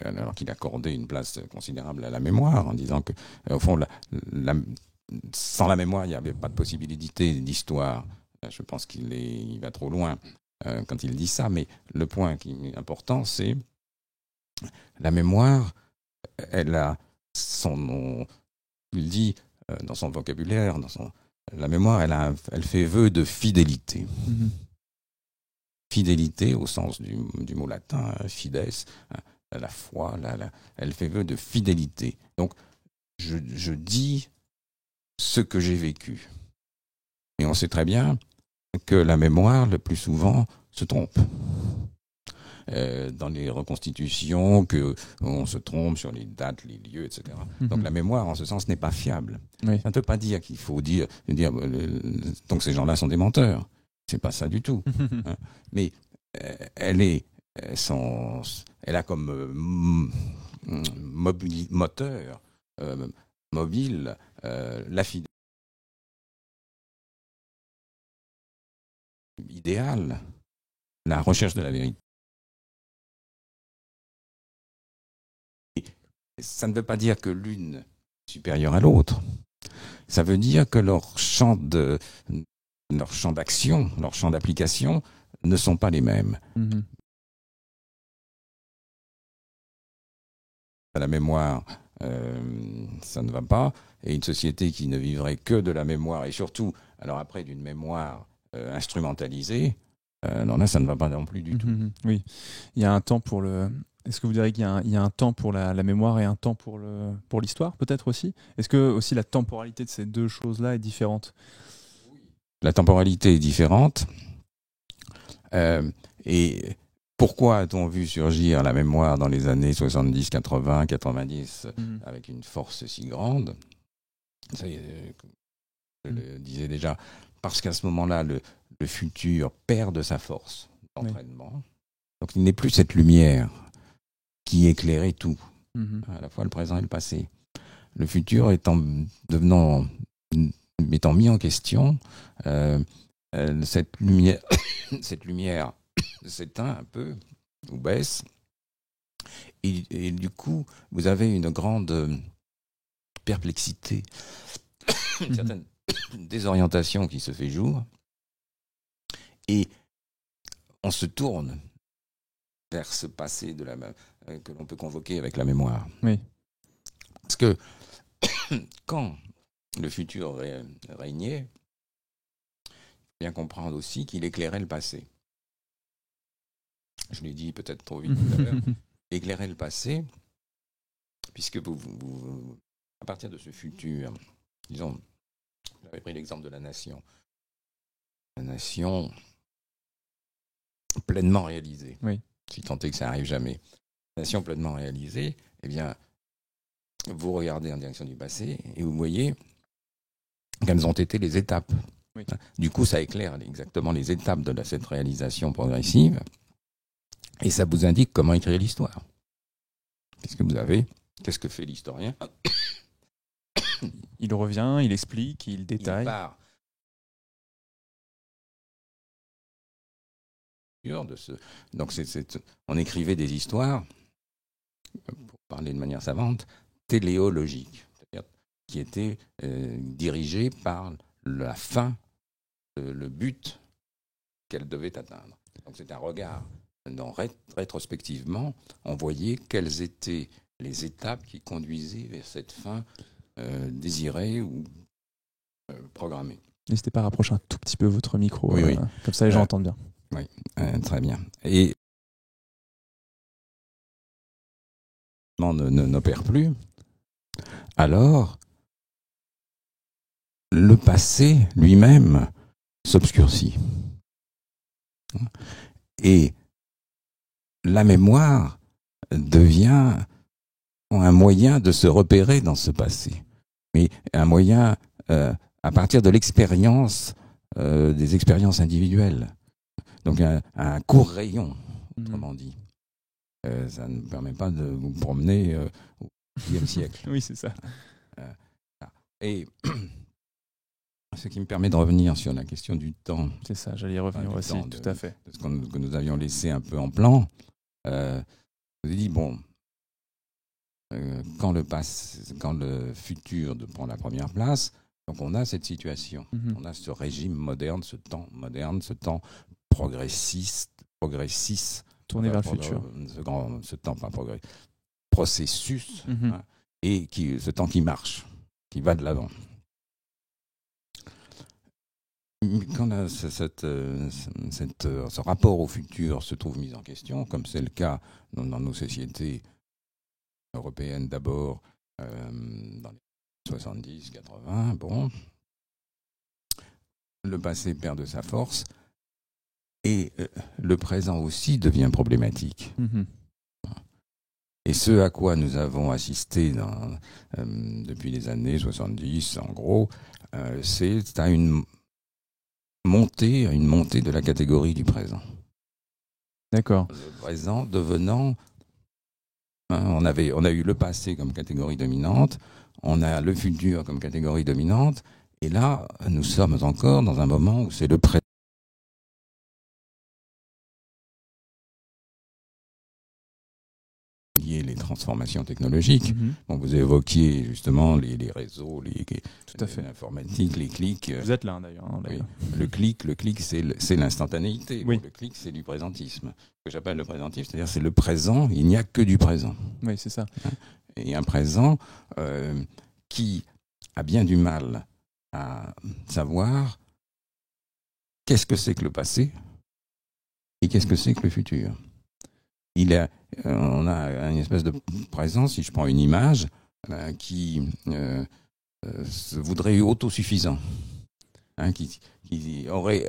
alors qu'il accordait une place considérable à la mémoire, en disant que, au fond, sans la mémoire, il n'y avait pas de possibilité d'histoire. Je pense qu'il va trop loin quand il dit ça, mais le point qui est important, c'est la mémoire, elle a son nom, il dit dans son vocabulaire, la mémoire, elle fait vœu de fidélité. Fidélité au sens du mot latin, fides, la foi, elle fait vœu de fidélité. Donc, je dis ce que j'ai vécu. Et on sait très bien que la mémoire, le plus souvent, se trompe. Dans les reconstitutions, on se trompe sur les dates, les lieux, etc. Donc la mémoire, en ce sens, n'est pas fiable. Oui. Ça ne veut pas dire qu'il faut dire donc ces gens-là sont des menteurs. C'est pas ça du tout. Hein. Mais elle a comme moteur mobile la fidélité idéale, la recherche de la vérité. Ça ne veut pas dire que l'une est supérieure à l'autre. Ça veut dire que leur champ d'action, leur champ d'application ne sont pas les mêmes. La mémoire, ça ne va pas. Et une société qui ne vivrait que de la mémoire, et surtout, alors après, d'une mémoire instrumentalisée, non, là, ça ne va pas non plus du tout. Oui, il y a un temps pour le... Est-ce que vous diriez qu'il y a un temps pour la mémoire et un temps pour l'histoire, peut-être aussi ? Est-ce que aussi la temporalité de ces deux choses-là est différente ? La temporalité est différente. Et pourquoi a-t-on vu surgir la mémoire dans les années 70, 80, 90 avec une force si grande ? Ça, je le disais déjà, parce qu'à ce moment-là, le futur perd de sa force d'entraînement. Oui. Donc il n'est plus cette lumière qui éclairait tout, à la fois le présent et le passé. Le futur étant mis en question, cette lumière s'éteint un peu ou baisse, et du coup vous avez une grande perplexité, une certaine désorientation qui se fait jour, et on se tourne vers ce passé que l'on peut convoquer avec la mémoire. Oui. Parce que quand le futur régnait, il faut bien comprendre aussi qu'il éclairait le passé. Je l'ai dit peut-être trop vite tout à l'heure. Éclairait le passé, puisque vous, à partir de ce futur, disons, j'avais pris l'exemple de la nation. La nation pleinement réalisée. Oui. Si tant est que ça n'arrive jamais. Nation pleinement réalisée, eh bien, vous regardez en direction du passé et vous voyez quelles ont été les étapes. Oui. Du coup, ça éclaire exactement les étapes de cette réalisation progressive et ça vous indique comment écrire l'histoire. Qu'est-ce que fait l'historien ? Il revient, il explique, il détaille. Il part donc on écrivait des histoires, pour parler de manière savante, téléologiques, c'est-à-dire qui étaient dirigées par la fin, le but qu'elle devait atteindre. Donc c'est un regard. Rétrospectivement, on voyait quelles étaient les étapes qui conduisaient vers cette fin désirée ou programmée. N'hésitez pas à rapprocher un tout petit peu votre micro, oui. Comme ça les gens entendent bien. Oui, très bien. Et n'opère plus, alors le passé lui-même s'obscurcit. Et la mémoire devient un moyen de se repérer dans ce passé, mais un moyen à partir de l'expérience, des expériences individuelles. Donc un court rayon, autrement dit. Ça ne permet pas de vous promener au XIe siècle. Oui, c'est ça. Et Ce qui me permet de revenir sur la question du temps, C'est ça, j'allais y revenir aussi, tout à fait. de ce que nous avions laissé un peu en plan. Je vous ai dit, bon, quand le futur prend la première place, donc on a cette situation, on a ce régime moderne, ce temps moderne, ce temps progressiste, Tourner vers le futur. Ce temps, pas progrès, processus, hein, et ce temps qui marche, qui va de l'avant. Quand ce rapport au futur se trouve mis en question, comme c'est le cas dans nos sociétés européennes d'abord, dans les 70, 80, bon, le passé perd de sa force et le présent aussi devient problématique. Et ce à quoi nous avons assisté depuis les années 70, en gros, c'est à une montée de la catégorie du présent. D'accord. Le présent devenant... on a eu le passé comme catégorie dominante, on a le futur comme catégorie dominante, et là, nous sommes encore dans un moment où c'est le présent. Les transformations technologiques. Bon, vous évoquiez justement les réseaux, tout à fait. L'informatique, les clics. Vous êtes là d'ailleurs. Oui. Le clic, c'est l'instantanéité. Oui. Bon, le clic, c'est du présentisme. Ce que j'appelle le présentisme, c'est-à-dire c'est le présent, il n'y a que du présent. Oui, c'est ça. Et un présent qui a bien du mal à savoir qu'est-ce que c'est que le passé et qu'est-ce que c'est que le futur. On a une espèce de présent, si je prends une image, qui se voudrait autosuffisant, hein, qui aurait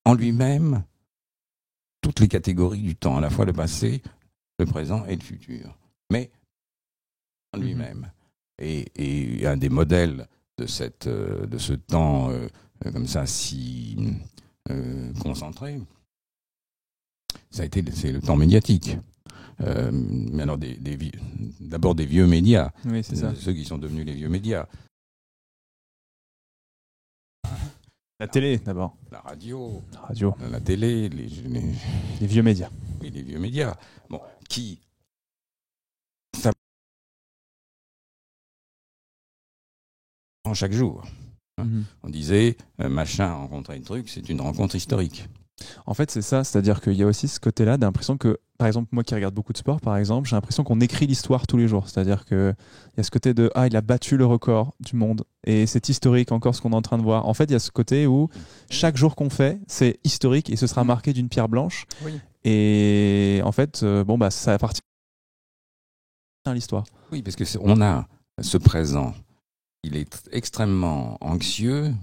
en lui-même toutes les catégories du temps, à la fois le passé, le présent et le futur, mais en lui-même. Et un des modèles de ce temps comme ça si concentré, c'est le temps médiatique. Mais alors d'abord des vieux médias, oui, c'est ça. Ceux qui sont devenus les vieux médias. La télé d'abord. La radio. La télé, les vieux médias. Oui, les vieux médias. Bon, qui chaque jour. On disait, machin a rencontré un truc, c'est une rencontre historique. En fait, c'est ça, c'est-à-dire qu'il y a aussi ce côté-là d'impression que, par exemple, moi qui regarde beaucoup de sport, par exemple, j'ai l'impression qu'on écrit l'histoire tous les jours. C'est-à-dire qu'il y a ce côté de « Ah, il a battu le record du monde » et c'est historique encore ce qu'on est en train de voir. En fait, il y a ce côté où chaque jour qu'on fait, c'est historique et ce sera marqué d'une pierre blanche. Oui. Et en fait, ça appartient à l'histoire. Oui, parce que on a ce présent. Il est extrêmement anxieux,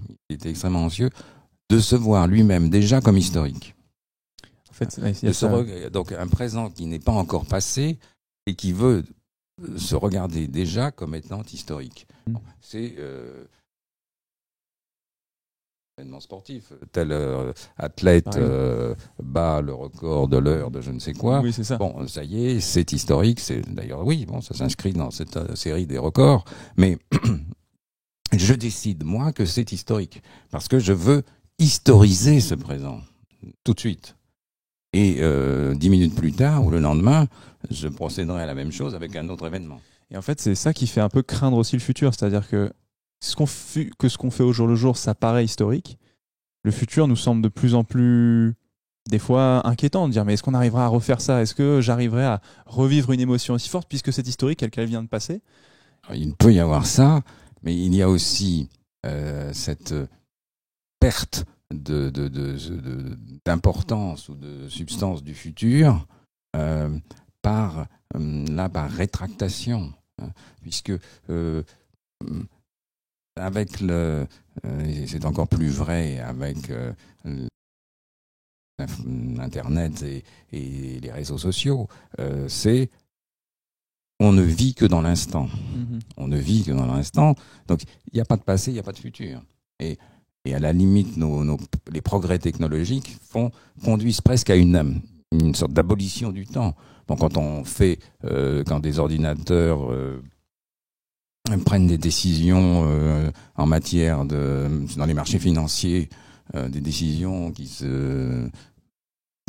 de se voir lui-même déjà comme historique. En fait, il y a donc un présent qui n'est pas encore passé et qui veut se regarder déjà comme étant historique. C'est événement sportif. Tel athlète bat le record de l'heure de je ne sais quoi. Oui, c'est ça. Bon, ça y est, c'est historique. D'ailleurs, oui, bon, ça s'inscrit dans cette série des records. Mais je décide, moi, que c'est historique. Parce que je veux historiser ce présent, tout de suite. Et 10 minutes plus tard, ou le lendemain, je procéderai à la même chose avec un autre événement. Et en fait, c'est ça qui fait un peu craindre aussi le futur. C'est-à-dire que ce qu'on fait au jour le jour, ça paraît historique. Le futur nous semble de plus en plus, des fois, inquiétant de dire mais est-ce qu'on arrivera à refaire ça ? Est-ce que j'arriverai à revivre une émotion aussi forte puisque c'est historique, qu'elle vient de passer ? Alors, il peut y avoir ça, mais il y a aussi cette perte d'importance ou de substance du futur par rétractation, hein, puisque avec c'est encore plus vrai avec Internet et les réseaux sociaux, on ne vit que dans l'instant. On ne vit que dans l'instant. Donc, il n'y a pas de passé, il n'y a pas de futur. Et à la limite, les progrès technologiques conduisent presque à une sorte d'abolition du temps. Bon, quand des ordinateurs prennent des décisions en matière dans les marchés financiers, des décisions qui se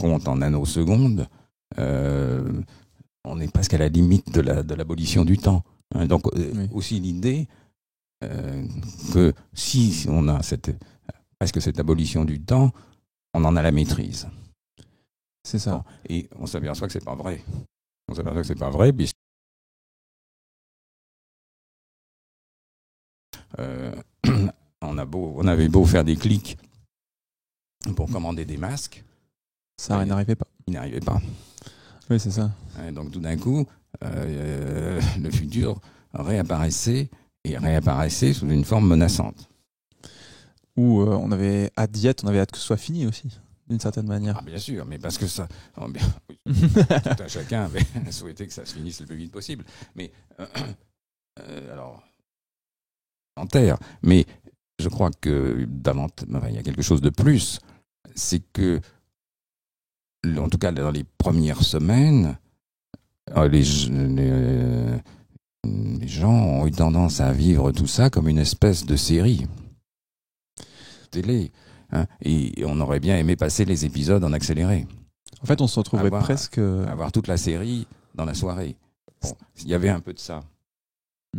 comptent en nanosecondes, on est presque à la limite de l'abolition du temps. Donc aussi l'idée que si on a presque cette abolition du temps, on en a la maîtrise. C'est ça. Bon, et on s'aperçoit que c'est pas vrai. On s'aperçoit que c'est pas vrai, puisque on avait beau faire des clics pour commander des masques, ça n'arrivait pas. Il n'arrivait pas. Oui, c'est ça. Donc tout d'un coup, le futur réapparaissait sous une forme menaçante. Ou on avait hâte d'y être, on avait hâte que ce soit fini aussi, d'une certaine manière. Ah, bien sûr, mais parce que ça... tout un chacun avait souhaité que ça se finisse le plus vite possible. Mais, alors, en terre, mais je crois que il y a quelque chose de plus, c'est que, en tout cas dans les premières semaines, les gens ont eu tendance à vivre tout ça comme une espèce de série télé, hein, et on aurait bien aimé passer les épisodes en accéléré. En fait, on se retrouverait presque... Avoir toute la série dans la soirée. Bon, il y avait un peu de ça.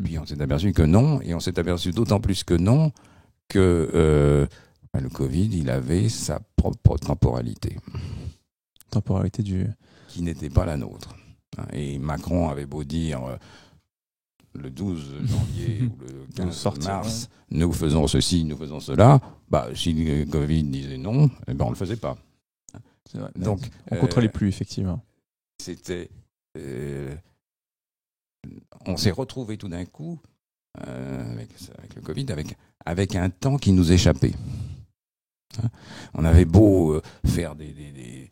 Puis on s'est aperçu que non, et on s'est aperçu d'autant plus que non, que le Covid, il avait sa propre temporalité. Temporalité qui n'était pas la nôtre. Et Macron avait beau dire le 12 janvier ou le 15 mars, nous faisons ceci, nous faisons cela, si le Covid disait non, on ne le faisait pas. C'est vrai. Donc, on ne contrôlait plus, effectivement. C'était... on s'est retrouvé tout d'un coup, avec le Covid, avec un temps qui nous échappait. On avait beau faire des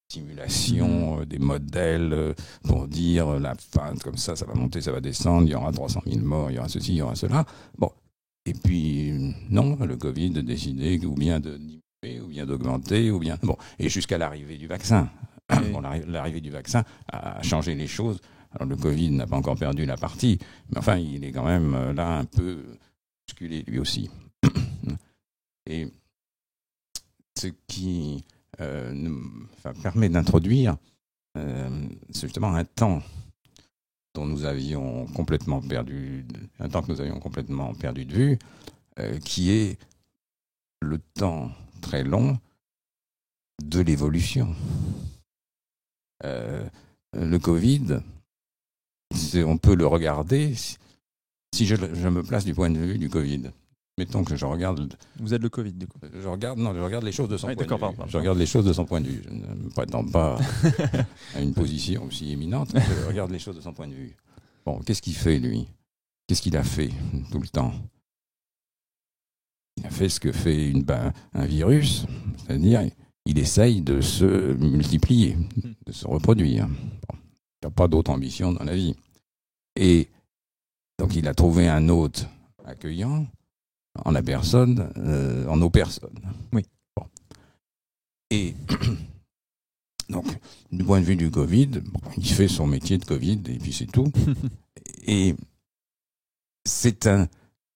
simulations, des modèles pour dire la fin, comme ça va monter, ça va descendre, il y aura 300 000 morts, il y aura ceci, il y aura cela. Bon. Et puis, non, le Covid a décidé ou bien de diminuer, ou bien d'augmenter, ou bien... Bon. Et jusqu'à l'arrivée du vaccin. Bon, l'arrivée du vaccin a changé les choses. Alors, le Covid n'a pas encore perdu la partie, mais enfin, il est quand même là un peu bousculé, lui aussi. Et ce qui permet d'introduire c'est justement un temps dont nous avions complètement perdu, de vue, qui est le temps très long de l'évolution. Le Covid, on peut le regarder, si je me place du point de vue du Covid. Mettons que je regarde... Vous êtes le Covid, du coup. Je regarde les choses de son point de vue. Pardon. Je regarde les choses de son point de vue. Je ne prétends pas à une position aussi éminente, mais je regarde les choses de son point de vue. Bon, qu'est-ce qu'il fait, lui ? Qu'est-ce qu'il a fait tout le temps ? Il a fait ce que fait un virus, c'est-à-dire il essaye de se multiplier, de se reproduire. Bon, il n'y a pas d'autre ambition dans la vie. Et donc il a trouvé un hôte accueillant, en nos personnes. Oui. Bon. Et donc, du point de vue du Covid, il fait son métier de Covid et puis c'est tout. Et c'est un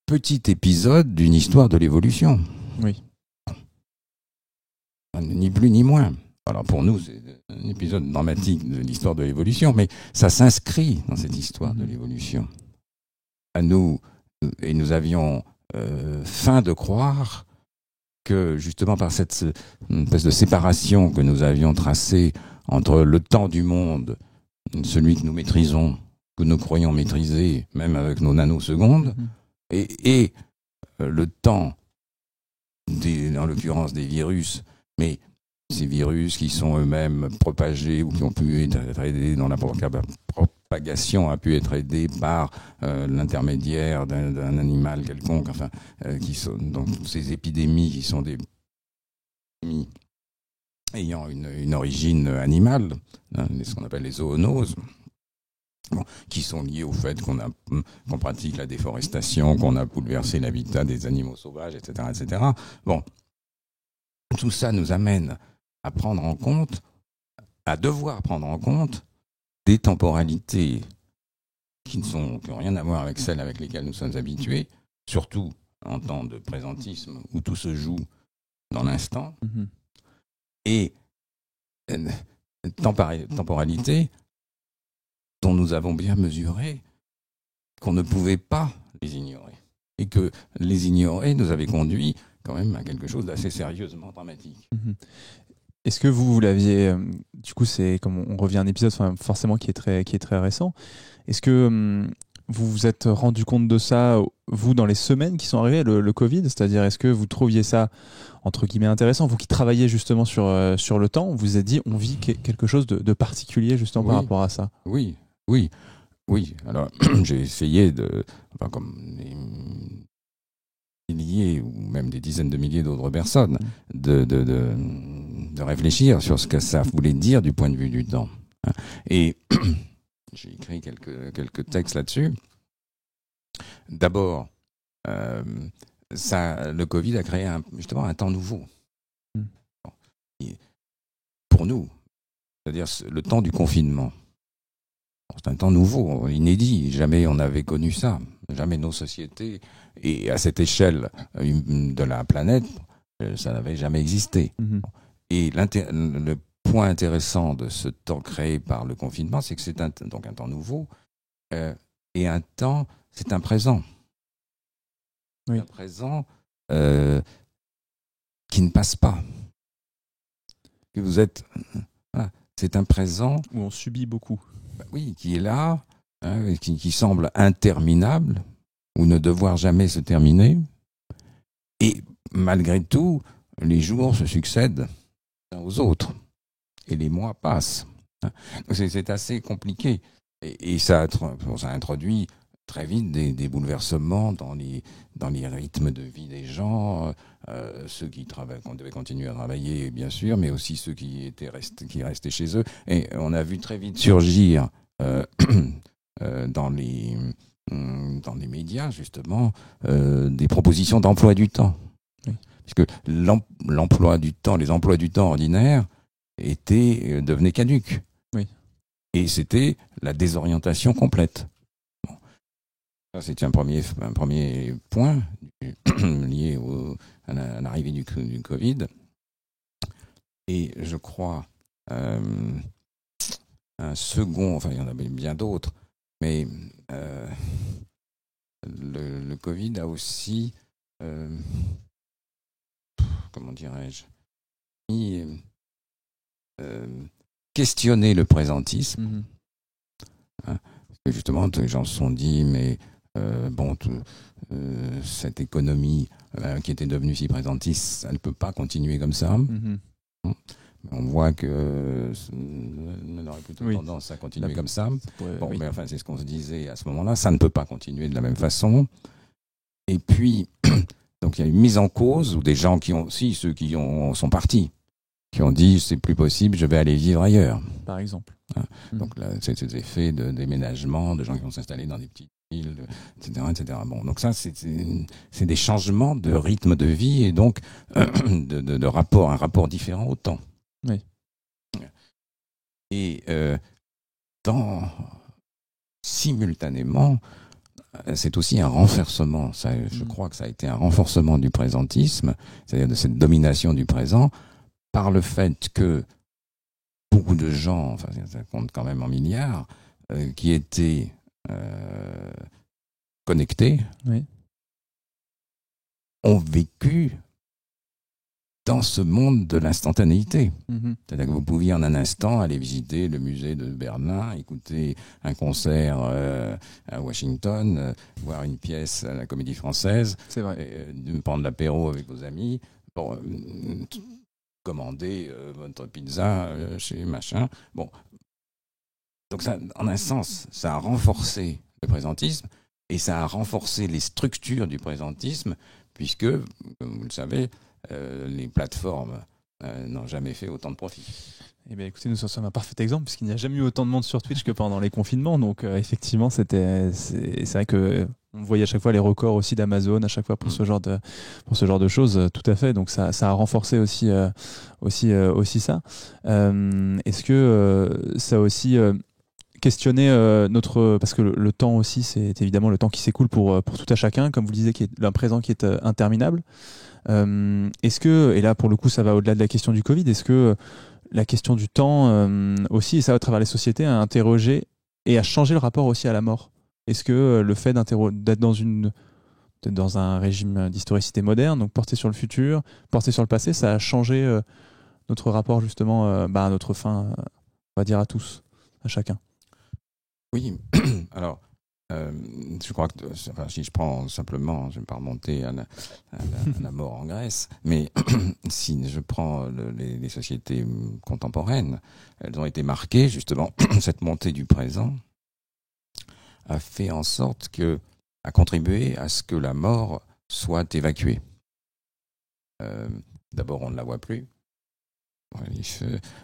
petit épisode d'une histoire de l'évolution. Oui. Ni plus ni moins. Alors pour nous, c'est un épisode dramatique de l'histoire de l'évolution, mais ça s'inscrit dans cette histoire de l'évolution. À nous, et nous avions fin de croire que justement par cette espèce de séparation que nous avions tracée entre le temps du monde, celui que nous maîtrisons, que nous croyons maîtriser, même avec nos nanosecondes, et le temps, en l'occurrence des virus, mais ces virus qui sont eux-mêmes propagés ou qui ont pu être aidés dans la propagation, a pu être aidés par l'intermédiaire d'un animal quelconque, qui sont donc ces épidémies qui sont des épidémies ayant une origine animale, ce qu'on appelle les zoonoses, qui sont liées au fait qu'on pratique la déforestation, qu'on a bouleversé l'habitat des animaux sauvages, etc., etc. Bon, tout ça nous amène à devoir prendre en compte des temporalités qui n'ont rien à voir avec celles avec lesquelles nous sommes habitués, surtout en temps de présentisme où tout se joue dans l'instant, et temporalité dont nous avons bien mesuré qu'on ne pouvait pas les ignorer. Et que les ignorer nous avait conduit quand même à quelque chose d'assez sérieusement dramatique. Est-ce que vous l'aviez, du coup c'est comme on revient à un épisode forcément qui est très récent, est-ce que vous vous êtes rendu compte de ça, vous, dans les semaines qui sont arrivées, le Covid, c'est-à-dire est-ce que vous trouviez ça entre guillemets intéressant, vous qui travaillez justement sur le temps, vous vous êtes dit on vit quelque chose de particulier justement par rapport à ça? Oui. Alors j'ai essayé comme des milliers ou même des dizaines de milliers d'autres personnes, de réfléchir sur ce que ça voulait dire du point de vue du temps. Et j'ai écrit quelques textes là-dessus. D'abord, le Covid a créé justement un temps nouveau. Pour nous, c'est-à-dire le temps du confinement. C'est un temps nouveau, inédit. Jamais on n'avait connu ça. Jamais nos sociétés, et à cette échelle de la planète, ça n'avait jamais existé. Et le point intéressant de ce temps créé par le confinement, c'est que c'est donc un temps nouveau, et c'est un présent. Oui. Un présent qui ne passe pas. Que vous êtes... Voilà, c'est un présent... Où on subit beaucoup. Oui, qui est là, qui semble interminable, ou ne devoir jamais se terminer. Et malgré tout, les jours se succèdent les uns aux autres. Et les mois passent. C'est assez compliqué. Et ça introduit très vite des bouleversements dans les rythmes de vie des gens, ceux qui devaient continuer à travailler, bien sûr, mais aussi ceux qui restaient chez eux. Et on a vu très vite surgir dans les médias, justement, des propositions d'emploi du temps. Oui. Puisque l'emploi du temps, les emplois du temps ordinaires devenaient caducs. Oui. Et c'était la désorientation complète. Ça, c'est un premier point lié à l'arrivée du Covid. Et je crois un second, enfin il y en avait bien d'autres, mais le Covid a aussi, comment dirais-je, questionné le présentisme. Parce que justement, les gens se sont dit, mais cette économie qui était devenue si présentiste, elle ne peut pas continuer comme ça. On voit que on aurait plutôt tendance à continuer comme ça. Mais enfin, c'est ce qu'on se disait à ce moment-là. Ça ne peut pas continuer de la même façon. Et puis, donc il y a une mise en cause où des gens ceux qui sont partis, qui ont dit c'est plus possible, je vais aller vivre ailleurs. Par exemple. Donc là, c'est ces effets de déménagement, de gens qui vont s'installer dans des petites villes, etc. Bon, donc ça, c'est des changements de rythme de vie et donc de rapport, un rapport différent au temps. Oui. Et simultanément, c'est aussi un renforcement. Je crois que ça a été un renforcement du présentisme, c'est-à-dire de cette domination du présent, par le fait que beaucoup de gens, enfin ça compte quand même en milliards, qui étaient connectés, ont vécu dans ce monde de l'instantanéité. C'est-à-dire que vous pouviez en un instant aller visiter le musée de Berlin, écouter un concert à Washington, voir une pièce à la Comédie Française, c'est vrai. Prendre l'apéro avec vos amis, commander votre pizza chez machin. Bon. Donc ça, en un sens, ça a renforcé le présentisme et ça a renforcé les structures du présentisme puisque, comme vous le savez, les plateformes n'ont jamais fait autant de profit. Eh bien, écoutez, nous sommes un parfait exemple puisqu'il n'y a jamais eu autant de monde sur Twitch que pendant les confinements. Donc, effectivement, c'est vrai que on voyait à chaque fois les records aussi d'Amazon à chaque fois pour ce genre de choses. Tout à fait. Donc, ça a renforcé aussi ça. Est-ce que ça a aussi questionner notre parce que le temps aussi, c'est évidemment le temps qui s'écoule pour tout un chacun, comme vous le disiez, qui est un présent qui est interminable. Est-ce que, et là pour le coup ça va au-delà de la question du Covid, est-ce que la question du temps aussi, et ça à travers les sociétés, a interrogé et a changé le rapport aussi à la mort? Est-ce que le fait d'être dans un régime d'historicité moderne, donc porté sur le futur, porté sur le passé, ça a changé notre rapport justement à notre fin, on va dire à tous, à chacun? Oui, alors je crois que si je prends simplement, je ne vais pas remonter à la mort en Grèce, mais si je prends les sociétés contemporaines, elles ont été marquées justement, cette montée du présent a fait en sorte a contribué à ce que la mort soit évacuée. D'abord, on ne la voit plus.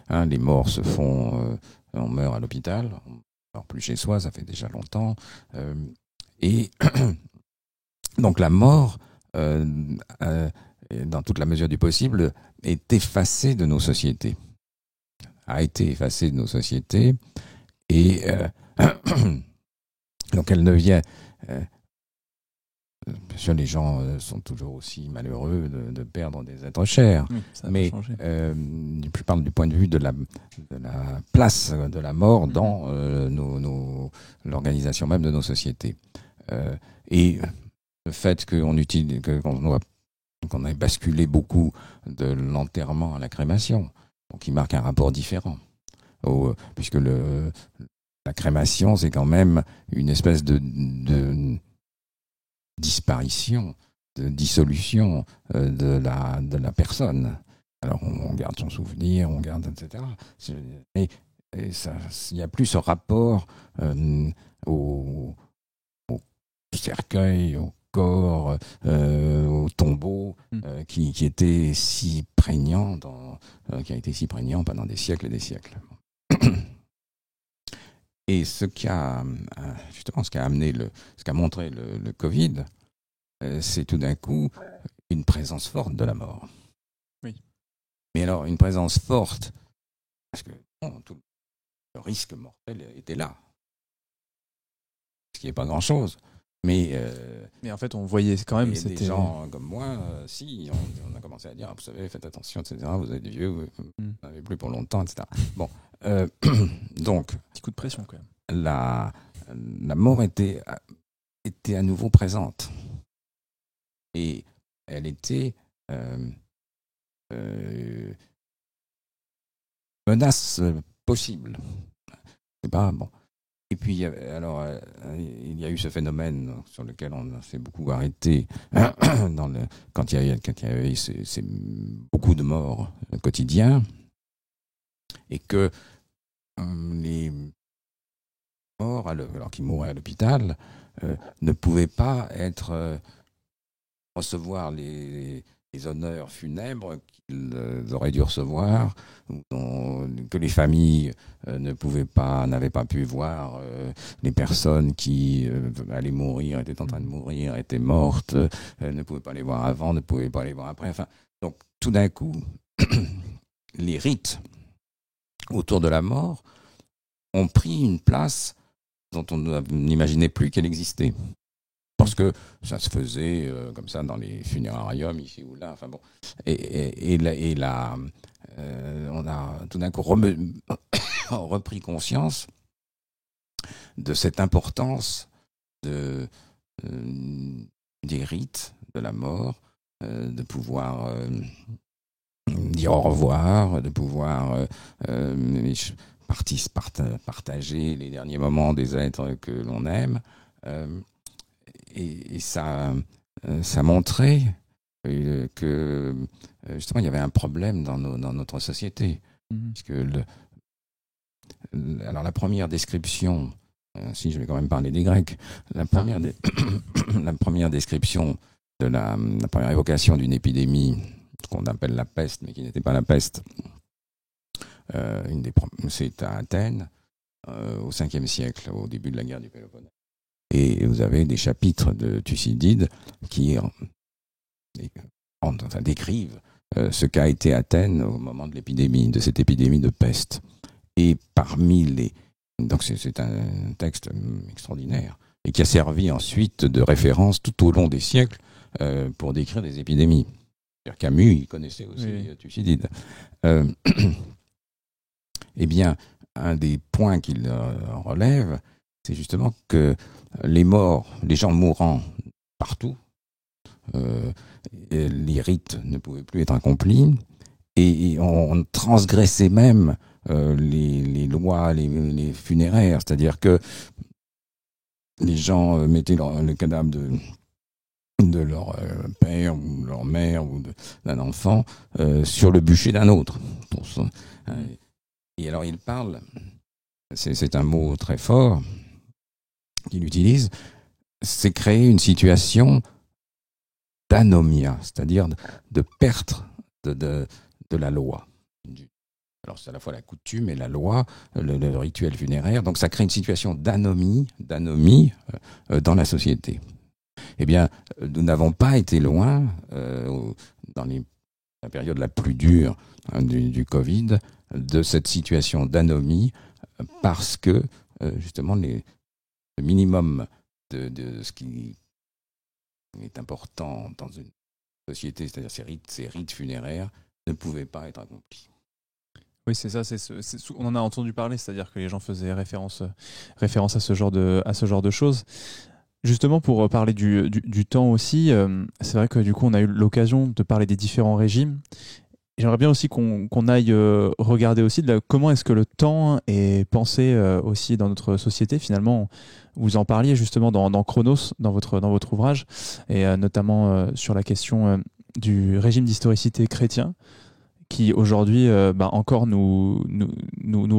Les morts se font, on meurt à l'hôpital, on meurt plus chez soi, ça fait déjà longtemps. Et donc la mort, dans toute la mesure du possible, est effacée de nos sociétés. A été effacée de nos sociétés. Et donc elle ne vient... Bien sûr, les gens sont toujours aussi malheureux de perdre des êtres chers, Oui, mais je parle du point de vue de la place de la mort dans l'organisation même de nos sociétés. Et le fait qu'on ait basculé beaucoup de l'enterrement à la crémation, donc qui marque un rapport différent, puisque la crémation, c'est quand même une espèce de disparition, de dissolution de la personne. Alors on garde son souvenir, on garde, etc. Mais il n'y a plus ce rapport au cercueil, au corps, au tombeau, qui était si prégnant qui a été si prégnant pendant des siècles et des siècles. Et ce qui a montré le Covid, c'est tout d'un coup une présence forte de la mort. Oui. Mais alors, une présence forte, parce que tout le risque mortel était là. Ce qui n'est pas grand-chose. Mais en fait, on voyait quand même... des gens comme moi, on a commencé à dire, vous savez, faites attention, etc. Vous êtes vieux, vous n'avez plus pour longtemps, etc. Bon, donc... Petit coup de pression, quand même. La mort était à nouveau présente. Et elle était menace possible. C'est pas bon. Et puis, il y a eu ce phénomène sur lequel on s'est beaucoup arrêté quand il y a eu beaucoup de morts quotidiens, et que les morts, alors qu'ils mouraient à l'hôpital, ne pouvaient pas recevoir les honneurs funèbres qu'ils auraient dû recevoir, que les familles n'avaient pas pu voir les personnes qui allaient mourir, étaient en train de mourir, étaient mortes, ne pouvaient pas les voir avant, ne pouvaient pas les voir après. Enfin, donc tout d'un coup, les rites autour de la mort ont pris une place dont on n'imaginait plus qu'elle existait. Parce que ça se faisait comme ça dans les funérariums, ici ou là. Enfin bon. Et là, on a tout d'un coup repris conscience de cette importance des rites de la mort, de pouvoir dire au revoir, de pouvoir partager les derniers moments des êtres que l'on aime. Et ça montrait que justement il y avait un problème dans notre société. Puisque alors la première description, si je vais quand même parler des Grecs, la première description de la première évocation d'une épidémie qu'on appelle la peste, mais qui n'était pas la peste, c'est à Athènes, au 5e siècle, au début de la guerre du Péloponnèse. Et vous avez des chapitres de Thucydide qui décrivent ce qu'a été Athènes au moment de cette épidémie de peste. Et parmi Donc c'est un texte extraordinaire et qui a servi ensuite de référence tout au long des siècles pour décrire des épidémies. Camus, il connaissait aussi Thucydide. Eh bien, un des points qu'il relève, c'est justement que les gens mourant partout, les rites ne pouvaient plus être accomplis, et on transgressait même les lois, les funéraires, c'est-à-dire que les gens mettaient le cadavre de leur père ou leur mère ou d'un enfant sur le bûcher d'un autre. Et alors il parle, c'est un mot très fort qu'il utilise, c'est créer une situation d'anomia, c'est-à-dire de perte de la loi. Alors c'est à la fois la coutume et la loi, le rituel funéraire, donc ça crée une situation d'anomie dans la société. Eh bien, nous n'avons pas été loin, dans la période la plus dure du Covid, de cette situation d'anomie, parce que, justement, le minimum de ce qui est important dans une société, c'est-à-dire ces rites funéraires, ne pouvait pas être accompli. Oui, c'est ça. On en a entendu parler, c'est-à-dire que les gens faisaient référence à ce genre de choses. Justement, pour parler du temps aussi, c'est vrai que du coup, on a eu l'occasion de parler des différents régimes. J'aimerais bien aussi qu'on aille regarder aussi comment est-ce que le temps est pensé aussi dans notre société. Finalement, vous en parliez justement dans Chronos, dans votre ouvrage, et notamment sur la question du régime d'historicité chrétien, qui aujourd'hui encore nous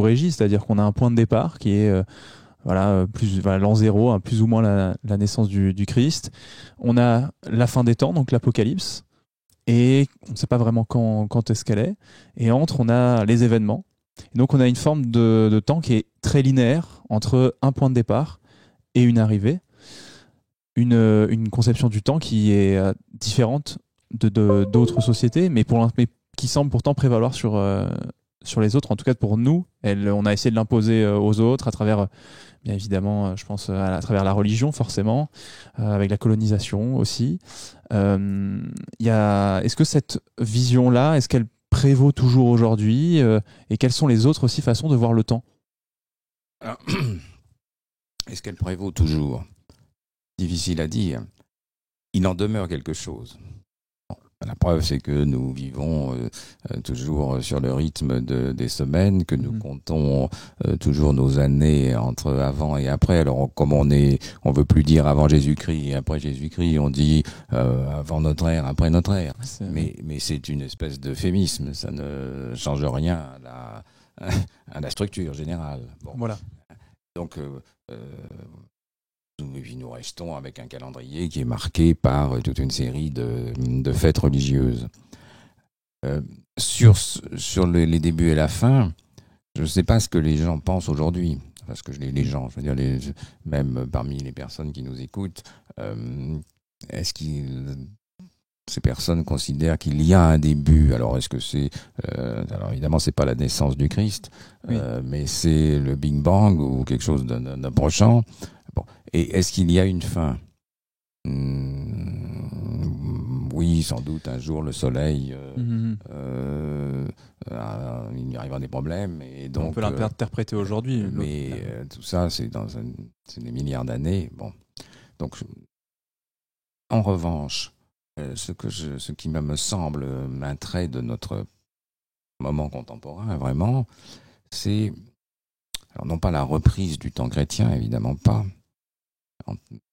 régit, c'est-à-dire qu'on a un point de départ qui est l'an zéro, plus ou moins la naissance du Christ. On a la fin des temps, donc l'Apocalypse, et on ne sait pas vraiment quand est-ce qu'elle est. Et on a les événements. Et donc on a une forme de temps qui est très linéaire entre un point de départ et une arrivée. Une conception du temps qui est différente d'autres sociétés, mais qui semble pourtant prévaloir sur les autres. En tout cas, pour nous, on a essayé de l'imposer aux autres à travers, bien évidemment, je pense à travers la religion, forcément, avec la colonisation aussi. Est-ce que cette vision-là, est-ce qu'elle prévaut toujours aujourd'hui et quelles sont les autres aussi façons de voir le temps ? Alors, est-ce qu'elle prévaut toujours ? Difficile à dire. Il en demeure quelque chose. La preuve, c'est que nous vivons toujours sur le rythme des semaines, que nous comptons toujours nos années entre avant et après. Alors, comme on veut plus dire avant Jésus-Christ et après Jésus-Christ, on dit avant notre ère, après notre ère. Mais c'est une espèce d'euphémisme. Ça ne change rien à la structure générale. Bon. Voilà. Donc, nous restons avec un calendrier qui est marqué par toute une série de fêtes religieuses. Sur les débuts et la fin, je ne sais pas ce que les gens pensent aujourd'hui. Parce que les gens, je veux dire, même parmi les personnes qui nous écoutent, est-ce que ces personnes considèrent qu'il y a un début? Alors, est-ce que c'est... alors, évidemment, c'est pas la naissance du Christ, oui. Mais c'est le Big Bang ou quelque chose d'approchant. Bon. Et est-ce qu'il y a une fin ? Oui, sans doute, un jour, le soleil, il y arrivera des problèmes. Et donc, on peut l'interpréter aujourd'hui. Mais tout ça, c'est des milliards d'années. Bon. Donc, en revanche, ce qui me semble un trait de notre moment contemporain, vraiment, c'est, alors non pas la reprise du temps chrétien, évidemment pas,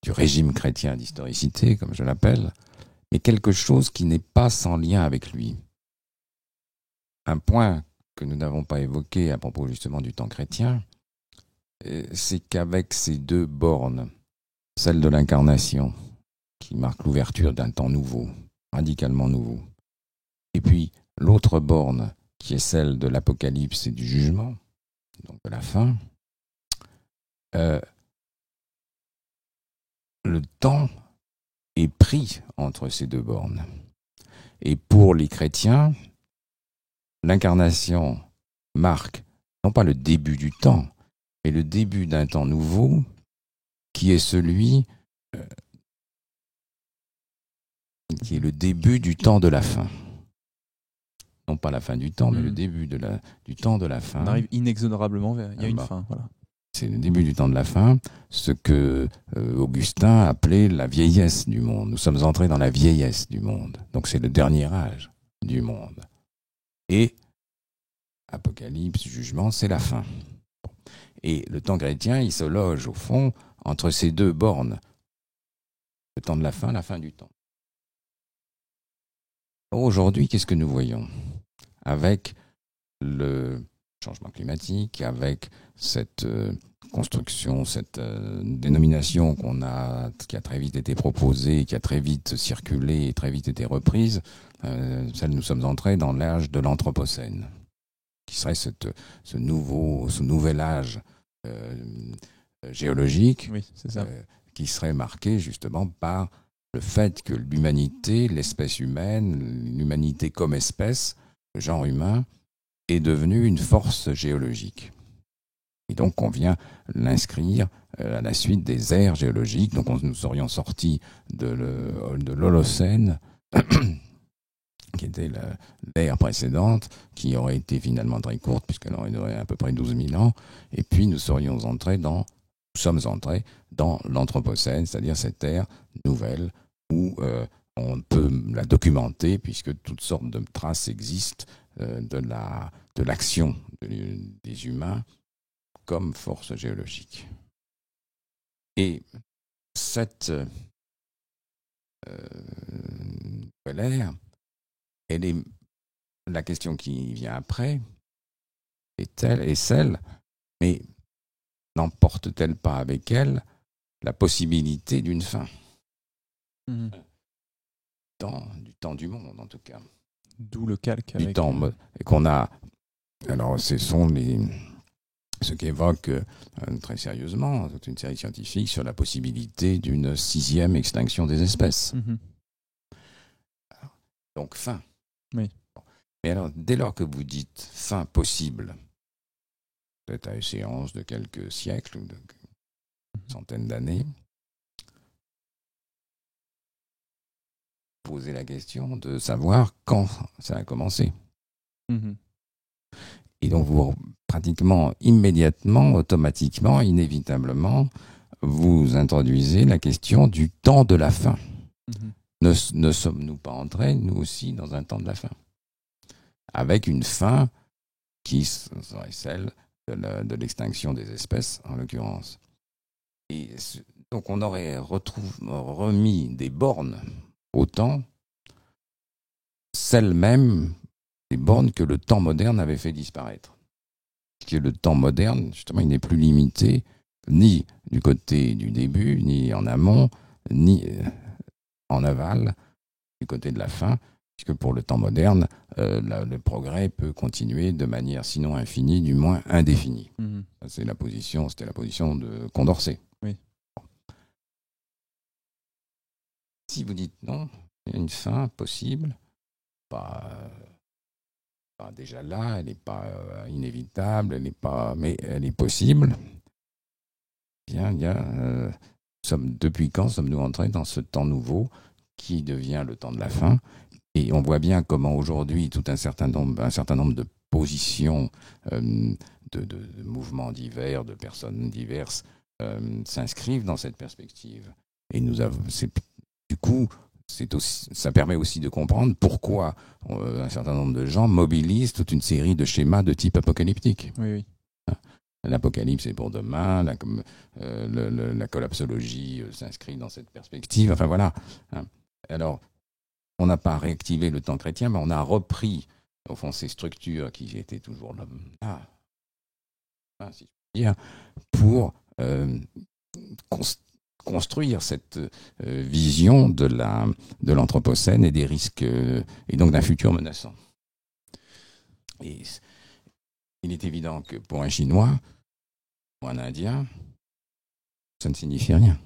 du régime chrétien d'historicité, comme je l'appelle, mais quelque chose qui n'est pas sans lien avec lui. Un point que nous n'avons pas évoqué à propos justement du temps chrétien, c'est qu'avec ces deux bornes, celle de l'incarnation, qui marque l'ouverture d'un temps nouveau, radicalement nouveau, et puis l'autre borne, qui est celle de l'Apocalypse et du jugement, donc de la fin, le temps est pris entre ces deux bornes. Et pour les chrétiens, l'incarnation marque non pas le début du temps, et le début d'un temps nouveau qui est celui qui est le début du temps de la fin. Non pas la fin du temps, mais le début du temps de la fin. On arrive inexorablement vers. Il y a une fin. Voilà. C'est le début du temps de la fin, ce que Augustin appelait la vieillesse du monde. Nous sommes entrés dans la vieillesse du monde. Donc c'est le dernier âge du monde. Et Apocalypse, jugement, c'est la fin. Et le temps chrétien, il se loge au fond entre ces deux bornes. Le temps de la fin du temps. Aujourd'hui, qu'est-ce que nous voyons ? Avec le changement climatique, avec cette construction, cette dénomination qui a très vite été proposée, qui a très vite circulé et très vite été reprise, nous sommes entrés dans l'âge de l'Anthropocène, qui serait ce nouvel âge géologique, oui, c'est ça. qui serait marqué justement par le fait que l'humanité, l'espèce humaine, l'humanité comme espèce, le genre humain, est devenue une force géologique. Et donc on vient l'inscrire à la suite des ères géologiques. Donc nous serions sortis de l'Holocène, qui était l'ère précédente, qui aurait été finalement très courte, puisqu'elle aurait duré à peu près 12 000 ans. Et puis nous sommes entrés dans l'Anthropocène, c'est-à-dire cette ère nouvelle où on peut la documenter, puisque toutes sortes de traces existent de l'action des humains comme force géologique. Et cette nouvelle ère, la question qui vient après est celle, mais n'emporte-t-elle pas avec elle la possibilité d'une fin ? Du temps du monde, en tout cas. D'où le calque. Du temps qu'on a. Alors, ce sont ce qu'évoque très sérieusement toute une série scientifique sur la possibilité d'une 6e extinction des espèces. Donc, fin. Oui. Mais alors, dès lors que vous dites fin possible, peut-être à échéance de quelques siècles ou de centaines d'années, poser la question de savoir quand ça a commencé. Et donc, vous, pratiquement immédiatement, automatiquement, inévitablement, vous introduisez la question du temps de la fin. Ne sommes-nous pas entrés, nous aussi, dans un temps de la fin ? Avec une fin qui serait celle de l'extinction des espèces, en l'occurrence. Et donc, on aurait remis des bornes au temps, celles mêmes des bornes que le temps moderne avait fait disparaître. Parce que le temps moderne, justement, il n'est plus limité ni du côté du début, ni en amont, ni en aval, du côté de la fin, puisque pour le temps moderne, le progrès peut continuer de manière sinon infinie, du moins indéfinie. C'était la position de Condorcet. Oui. Si vous dites non, il y a une fin possible, pas déjà là, elle n'est pas inévitable, mais elle est possible. Bien, depuis quand sommes-nous entrés dans ce temps nouveau qui devient le temps de la fin ? Et on voit bien comment aujourd'hui un certain nombre de positions, de mouvements divers, de personnes diverses s'inscrivent dans cette perspective. Et du coup, ça permet aussi de comprendre pourquoi un certain nombre de gens mobilisent toute une série de schémas de type apocalyptique. Oui. L'apocalypse est pour demain, la collapsologie s'inscrit dans cette perspective. Enfin voilà. Alors, on n'a pas réactivé le temps chrétien, mais on a repris, au fond, ces structures qui étaient toujours là, si je puis dire, pour construire cette vision de l'Anthropocène et des risques, et donc d'un futur menaçant. Et il est évident que pour un Chinois, pour un Indien, ça ne signifie rien.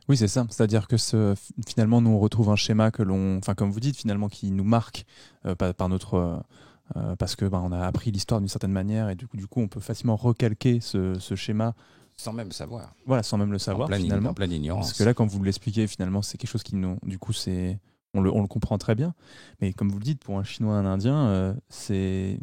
Oui, c'est ça. C'est-à-dire que finalement, nous, on retrouve un schéma comme vous dites, finalement, qui nous marque par notre parce que on a appris l'histoire d'une certaine manière et du coup on peut facilement recalquer ce schéma sans même savoir. Voilà, sans même le savoir finalement. En pleine ignorance. Parce que là, quand vous l'expliquez, finalement, c'est quelque chose qui nous, du coup, on le comprend très bien. Mais comme vous le dites, pour un Chinois, un Indien, c'est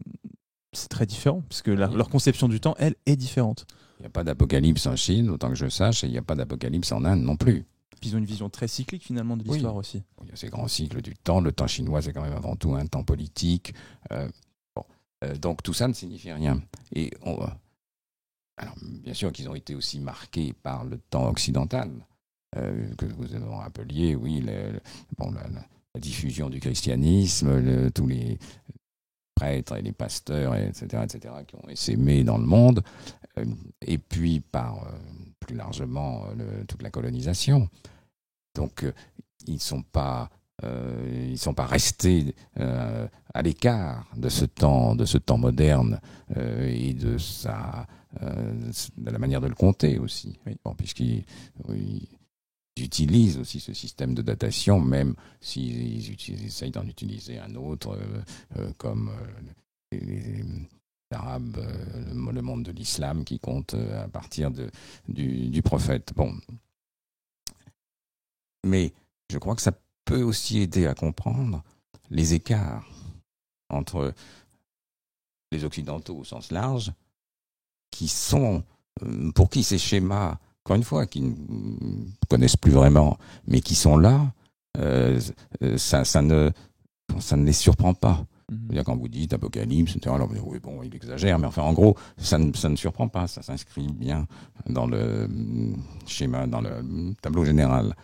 très différent, puisque leur conception du temps, elle, est différente. Il n'y a pas d'apocalypse en Chine, autant que je sache, et il n'y a pas d'apocalypse en Inde non plus. Puis ils ont une vision très cyclique finalement de l'histoire aussi. Il y a ces grands cycles du temps. Le temps chinois, c'est quand même avant tout un temps politique. Donc tout ça ne signifie rien. Et alors, bien sûr qu'ils ont été aussi marqués par le temps occidental, que vous avez rappelé, oui, la diffusion du christianisme, tous les prêtres et les pasteurs, etc., qui ont essaimé dans le monde, et puis par plus largement toute la colonisation. Donc, ils ne sont pas restés à l'écart de ce temps moderne et de la manière de le compter aussi. Oui. Puisqu'ils utilisent aussi ce système de datation, même s'ils essayent d'en utiliser un autre, comme les Arabes, le monde de l'islam qui compte à partir du prophète. Bon. Mais je crois que ça peut aussi aider à comprendre les écarts entre les Occidentaux au sens large, qui sont, pour qui ces schémas, encore une fois, qui ne connaissent plus vraiment, mais qui sont là, ça ne les surprend pas. C'est-à-dire quand vous dites Apocalypse, alors, oui, bon, il exagère, mais enfin, en gros, ça ne surprend pas, ça s'inscrit bien dans le schéma, dans le tableau général.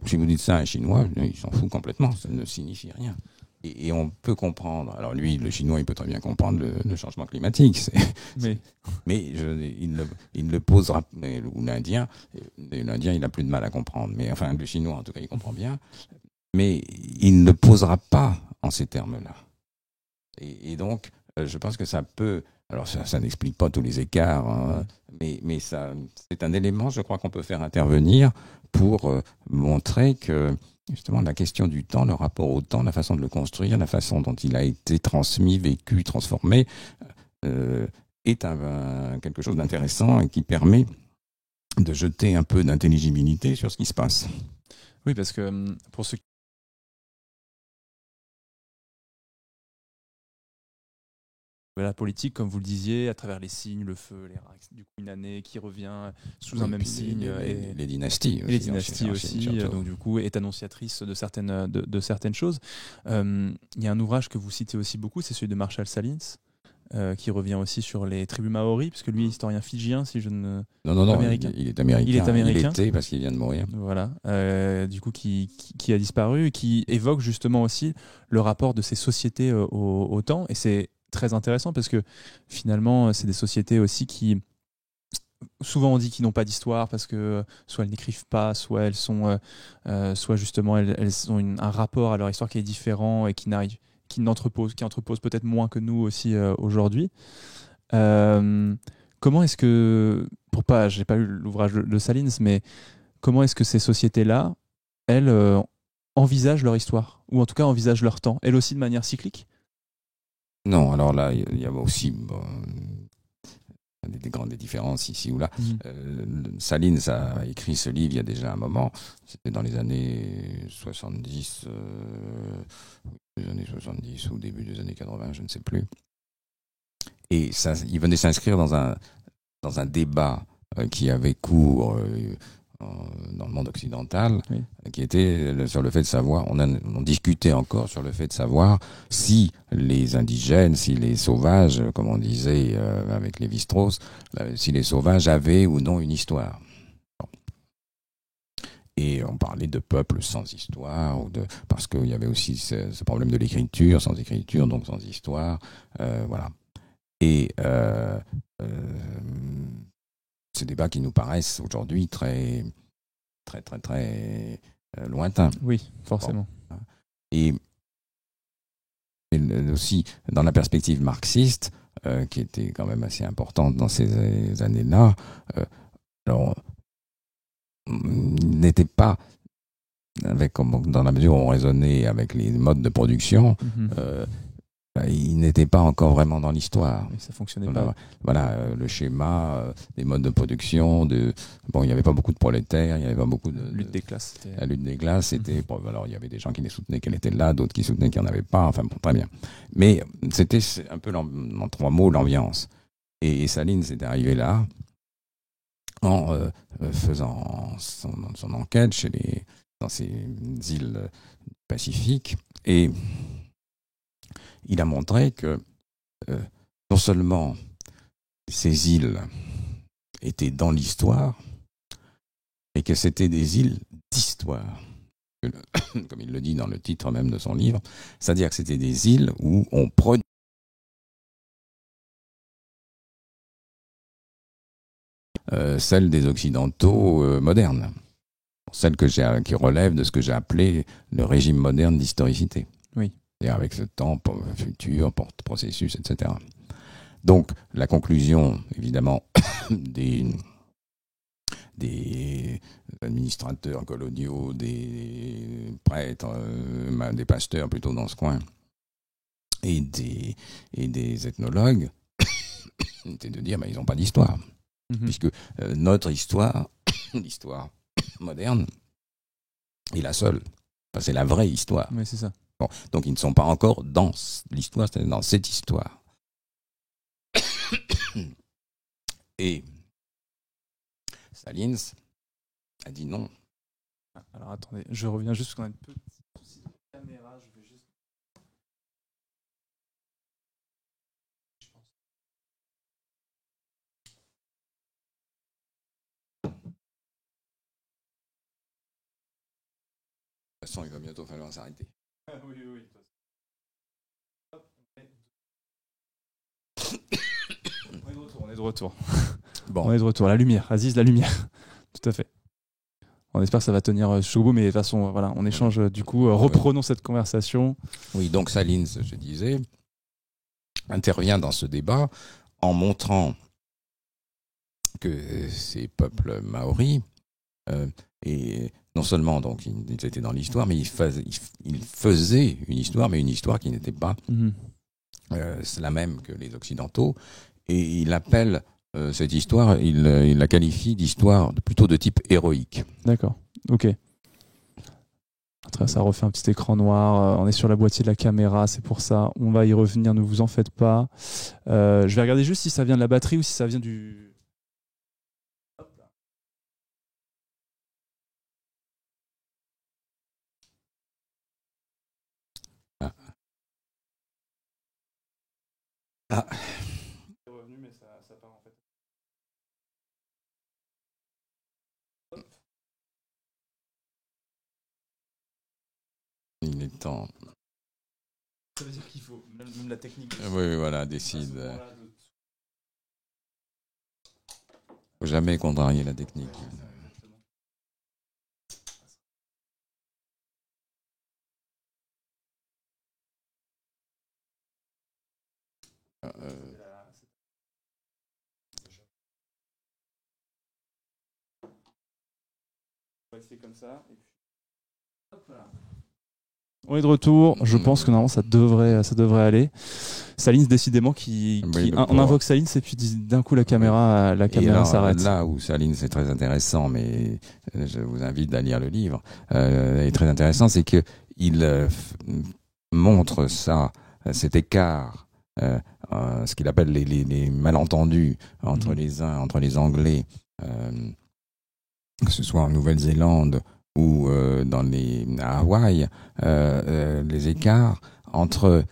Si vous dites ça à un Chinois, il s'en fout complètement, ça ne signifie rien. Et on peut comprendre. Alors lui, le Chinois, il peut très bien comprendre le changement climatique. Mais il ne le posera. Ou l'Indien, il a plus de mal à comprendre. Mais enfin, le Chinois, en tout cas, il comprend bien. Mais il ne le posera pas en ces termes-là. Et donc, je pense que ça peut. Alors ça n'explique pas tous les écarts, hein, mais ça, c'est un élément, je crois, qu'on peut faire intervenir pour montrer que justement la question du temps, le rapport au temps, la façon de le construire, la façon dont il a été transmis, vécu, transformé, est quelque chose d'intéressant et qui permet de jeter un peu d'intelligibilité sur ce qui se passe. Oui, parce que pour ceux la politique, comme vous le disiez, à travers les signes, le feu, les rats, du coup une année qui revient sous un même signe. Les dynasties. Les dynasties aussi, donc du coup, est annonciatrice de certaines choses. Il y a un ouvrage que vous citez aussi beaucoup, c'est celui de Marshall Salins, qui revient aussi sur les tribus maoris, puisque lui est historien fidjien, si je ne... Non, américain. Il est américain. Il était parce qu'il vient de mourir. Voilà, du coup, qui a disparu, et qui évoque justement aussi le rapport de ces sociétés au temps, et c'est très intéressant parce que finalement c'est des sociétés aussi qui souvent on dit qu'ils n'ont pas d'histoire parce que soit elles n'écrivent pas, soit elles sont soit justement elles ont un rapport à leur histoire qui est différent et qui entrepose peut-être moins que nous aussi aujourd'hui. Comment est-ce que j'ai pas lu l'ouvrage de Salins, mais comment est-ce que ces sociétés-là elles envisagent leur histoire, ou en tout cas envisagent leur temps, elles aussi de manière cyclique? Non, alors là, il y a aussi des grandes différences ici ou là. Salins a écrit ce livre il y a déjà un moment. C'était dans les années 70, ou début des années 80, je ne sais plus. Et ça, il venait s'inscrire dans un débat qui avait cours dans le monde occidental, oui, qui était sur le fait de savoir, on discutait encore sur le fait de savoir si les indigènes, si les sauvages, comme on disait avec Lévi-Strauss, si les sauvages avaient ou non une histoire. Bon. Et on parlait de peuples sans histoire, parce qu'il y avait aussi ce problème de l'écriture, sans écriture, donc sans histoire, voilà. Et ces débats qui nous paraissent aujourd'hui très lointains. Oui, forcément. Bon. Et aussi, dans la perspective marxiste, qui était quand même assez importante dans ces années-là, alors, n'était pas, dans la mesure où on raisonnait avec les modes de production, il n'était pas encore vraiment dans l'histoire. Oui, ça fonctionnait pas. Voilà, le schéma, les modes de production, il n'y avait pas beaucoup de prolétaires, il y avait pas beaucoup de lutte des classes. La lutte des classes, c'était alors il y avait des gens qui les soutenaient qu'elle était là, d'autres qui soutenaient qu'il n'y en avait pas. Enfin bon, très bien. Mais c'était un peu en 3 mots l'ambiance. Et Salines est arrivé là en faisant son enquête dans ces îles Pacifiques, et il a montré que non seulement ces îles étaient dans l'histoire, mais que c'était des îles d'histoire, comme il le dit dans le titre même de son livre, c'est-à-dire que c'était des îles où on produit celles des Occidentaux modernes, celles qui relèvent de ce que j'ai appelé le régime moderne d'historicité. Oui. C'est-à-dire avec ce temps futur, processus, etc. Donc, la conclusion, évidemment, des administrateurs coloniaux, des prêtres, des pasteurs plutôt dans ce coin, et des ethnologues, c'était de dire ils n'ont pas d'histoire. Puisque notre histoire, l'histoire moderne, est la seule. Enfin, c'est la vraie histoire. Oui, c'est ça. Bon, donc ils ne sont pas encore dans l'histoire, c'est dans cette histoire. Et Salines a dit non. Alors attendez, je reviens juste parce qu'on a une petite souci de caméra. Je vais juste. De toute façon, il va bientôt falloir s'arrêter. Oui, oui. On est de retour. Bon. On est de retour. La lumière, Aziz, la lumière. Tout à fait. On espère que ça va tenir jusqu'au bout, mais de toute façon, voilà, on échange du coup. Reprenons cette conversation. Oui, donc Salines, je disais, intervient dans ce débat en montrant que ces peuples maoris, et non seulement donc ils étaient dans l'histoire, mais ils faisaient une histoire, mais une histoire qui n'était pas la même que les Occidentaux. Et il appelle cette histoire, il la qualifie d'histoire plutôt de type héroïque. D'accord, ok. Après, ça refait un petit écran noir. On est sur la boîtier de la caméra, c'est pour ça. On va y revenir, ne vous en faites pas. Je vais regarder juste si ça vient de la batterie ou si ça vient du... Ah. C'est revenu, mais ça part en fait. Il est temps. Ça veut dire qu'il faut, même la technique. Oui, voilà, décide. Faut jamais contrarier la technique. On va essayer comme ça. Et puis... Hop là. On est de retour. Je pense que normalement ça devrait aller. Salines, décidément, on invoque Salines et puis d'un coup la caméra s'arrête. Là où Salines est très intéressant, mais je vous invite à lire le livre, est très intéressant, c'est que il montre cet écart, ce qu'il appelle les malentendus entre les Anglais, que ce soit en Nouvelle-Zélande ou à Hawaï, les écarts entre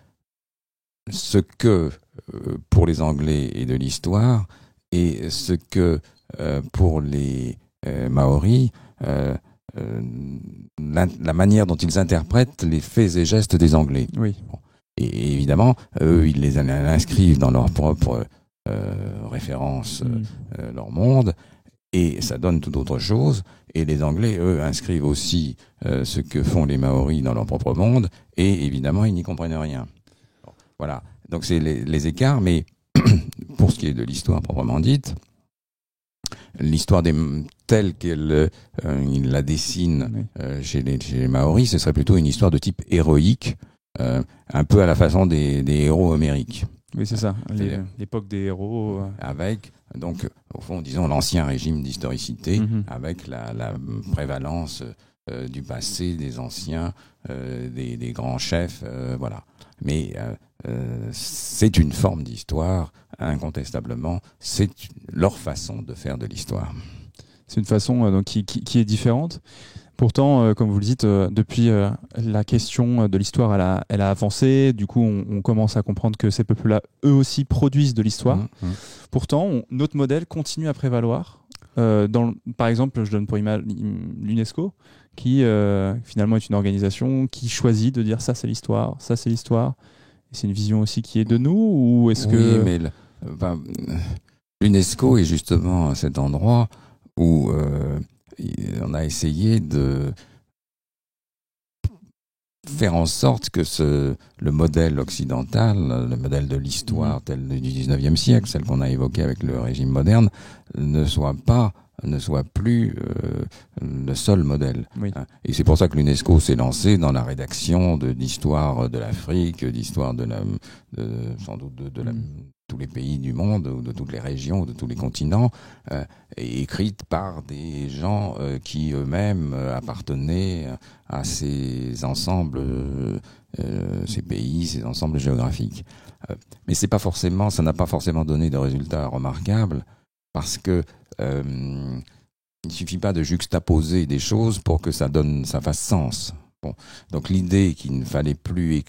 ce que pour les Anglais est de l'histoire et ce que pour les Maoris, la manière dont ils interprètent les faits et gestes des Anglais. Oui. Bon. Et évidemment, eux, ils les inscrivent dans leur propre référence, leur monde, et ça donne tout autre chose. Et les Anglais, eux, inscrivent aussi ce que font les Maoris dans leur propre monde, et évidemment, ils n'y comprennent rien. Bon, voilà, donc c'est les écarts, mais pour ce qui est de l'histoire proprement dite, l'histoire telle qu'il la dessine chez les Maoris, ce serait plutôt une histoire de type héroïque, un peu à la façon des héros homériques. Oui, c'est ça. C'est-à-dire- L'époque des héros. Avec, donc, au fond, disons, l'ancien régime d'historicité, Mhm. avec la prévalence du passé, des anciens, des grands chefs, voilà. Mais c'est une forme d'histoire, incontestablement, c'est leur façon de faire de l'histoire. C'est une façon donc, qui est différente. Pourtant, comme vous le dites, depuis la question de l'histoire, elle a avancé. Du coup, on commence à comprendre que ces peuples-là, eux aussi, produisent de l'histoire. Pourtant, notre modèle continue à prévaloir. Par exemple, je donne pour image l'UNESCO, qui finalement est une organisation qui choisit de dire ça c'est l'histoire, ça c'est l'histoire. Et c'est une vision aussi qui est de nous, ou est-ce Oui, que... mais l'UNESCO est justement cet endroit où on a essayé de faire en sorte que le modèle occidental, le modèle de l'histoire tel du 19e siècle, celle qu'on a évoquée avec le régime moderne, ne soit plus le seul modèle. Oui. Et c'est pour ça que l'UNESCO s'est lancé dans la rédaction d'histoire de l'Afrique, d'histoire sans doute de tous les pays du monde, ou de toutes les régions, ou de tous les continents, et écrite par des gens qui eux-mêmes appartenaient à ces ensembles, ces pays, ces ensembles géographiques. Mais ça n'a pas forcément donné de résultats remarquables, parce que il ne suffit pas de juxtaposer des choses pour que ça fasse sens. Bon. Donc l'idée qu'il ne fallait plus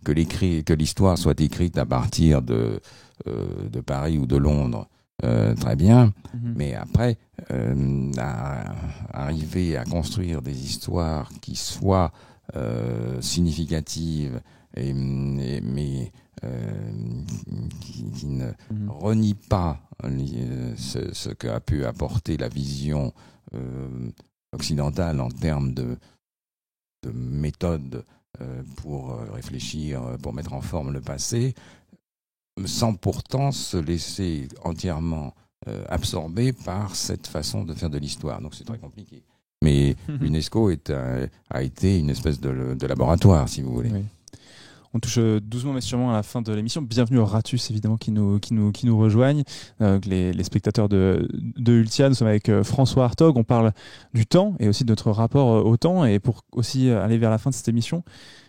que l'histoire soit écrite à partir de Paris ou de Londres, très bien, mais après, arriver à construire des histoires qui soient significatives, mais qui ne renient pas ce qu'a pu apporter la vision occidentale en termes de méthode pour réfléchir, pour mettre en forme le passé, sans pourtant se laisser entièrement absorber par cette façon de faire de l'histoire. Donc c'est très compliqué. Mais l'UNESCO a été une espèce de laboratoire, si vous voulez. Oui. On touche doucement mais sûrement à la fin de l'émission. Bienvenue au Ratus, évidemment, qui nous rejoignent. Les spectateurs de Ultia, nous sommes avec François Hartog. On parle du temps et aussi de notre rapport au temps. Et pour aussi aller vers la fin de cette émission,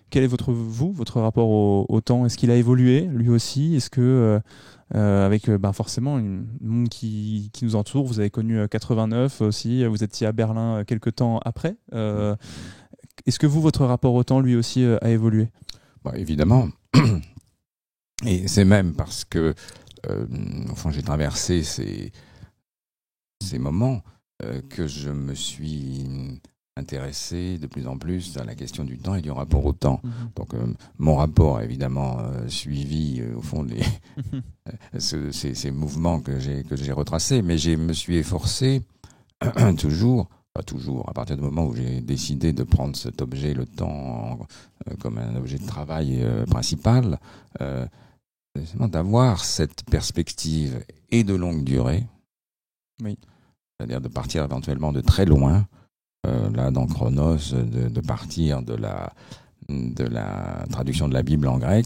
quel est votre rapport au temps? Est-ce qu'il a évolué, lui aussi? Est-ce que, avec forcément le monde qui nous entoure, vous avez connu 89 aussi, vous étiez à Berlin quelques temps après. Est-ce que votre rapport au temps, lui aussi, a évolué? Évidemment. Et c'est même parce que enfin, j'ai traversé ces moments que je me suis intéressé de plus en plus à la question du temps et du rapport au temps. Donc mon rapport a évidemment suivi au fond ces mouvements que j'ai retracés, mais je me suis efforcé toujours, à partir du moment où j'ai décidé de prendre cet objet, le temps, comme un objet de travail principal, d'avoir cette perspective et de longue durée, oui. C'est-à-dire de partir éventuellement de très loin, là dans Chronos, de partir de la traduction de la Bible en grec,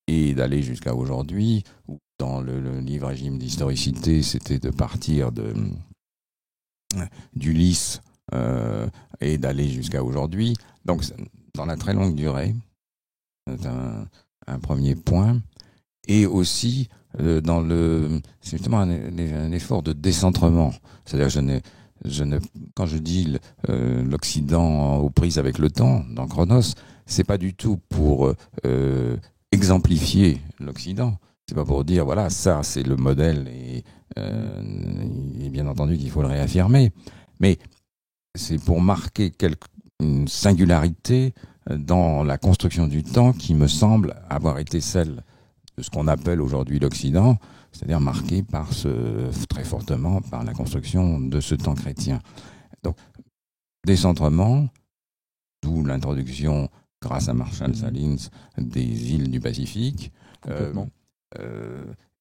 et d'aller jusqu'à aujourd'hui, où dans le livre Régime d'historicité, c'était de partir d'Ulysse et d'aller jusqu'à aujourd'hui. Donc, dans la très longue durée, c'est un premier point. Et aussi, c'est justement un effort de décentrement. C'est-à-dire, quand je dis l'Occident aux prises avec le temps, dans Chronos, c'est pas du tout pour exemplifier l'Occident. C'est pas pour dire, voilà, ça, c'est le modèle et bien entendu qu'il faut le réaffirmer. Mais c'est pour marquer une singularité dans la construction du temps qui me semble avoir été celle de ce qu'on appelle aujourd'hui l'Occident, c'est-à-dire marquée très fortement par la construction de ce temps chrétien. Donc, décentrement, d'où l'introduction, grâce à Marshall Salins, des îles du Pacifique.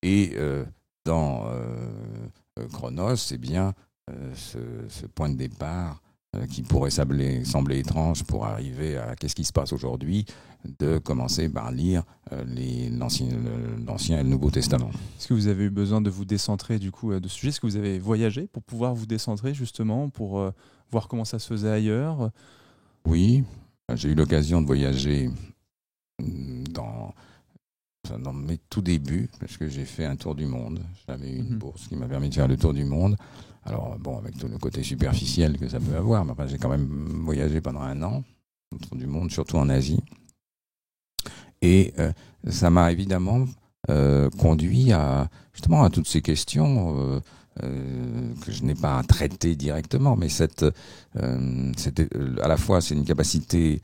Et dans Chronos, c'est bien ce point de départ qui pourrait sembler étrange pour arriver à qu'est-ce qui se passe aujourd'hui, de commencer par lire l'Ancien et le Nouveau Testament. Est-ce que vous avez eu besoin de vous décentrer du coup de ce sujet? Est-ce que vous avez voyagé pour pouvoir vous décentrer justement, pour voir comment ça se faisait ailleurs? Oui, j'ai eu l'occasion de voyager dans mes tout débuts, parce que j'ai fait un tour du monde. J'avais eu une bourse qui m'a permis de faire le tour du monde. Alors bon, avec tout le côté superficiel que ça peut avoir, mais enfin, j'ai quand même voyagé pendant 1 an, le tour du monde, surtout en Asie. Et ça m'a évidemment conduit justement à toutes ces questions que je n'ai pas traitées directement, mais c'était à la fois c'est une capacité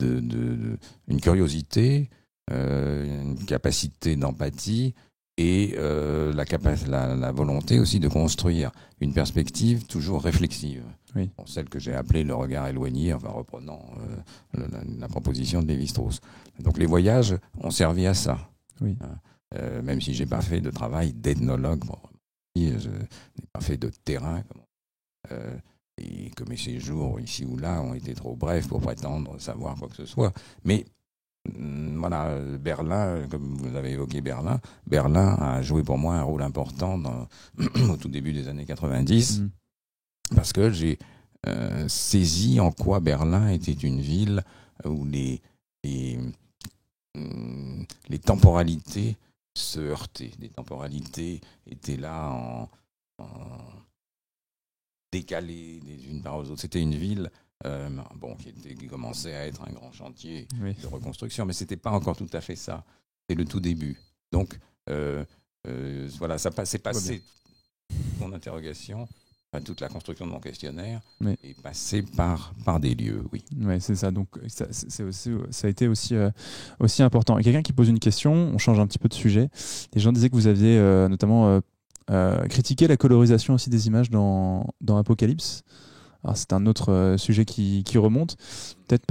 une curiosité, une capacité d'empathie et la volonté aussi de construire une perspective toujours réflexive. Oui. Bon, celle que j'ai appelée le regard éloigné, enfin reprenant la proposition de Lévi-Strauss. Donc les voyages ont servi à ça. Oui. Même si j'ai pas fait de travail d'ethnologue, je n'ai pas fait de terrain, et que mes séjours ici ou là ont été trop brefs pour prétendre savoir quoi que ce soit. Mais voilà, Berlin, comme vous avez évoqué Berlin a joué pour moi un rôle important au tout début des années 90, parce que j'ai saisi en quoi Berlin était une ville où les temporalités se heurtaient. Les temporalités étaient là en décalées les unes par les autres. C'était une ville qui commençait à être un grand chantier de reconstruction, mais c'était pas encore tout à fait ça. C'est le tout début. Donc voilà, c'est passé. Mon interrogation, toute la construction de mon questionnaire est passée par des lieux, oui. Oui, c'est ça. Donc ça a été aussi important. Et quelqu'un qui pose une question, on change un petit peu de sujet. Les gens disaient que vous aviez notamment critiqué la colorisation aussi des images dans Apocalypse. Alors c'est un autre sujet qui remonte. Peut-être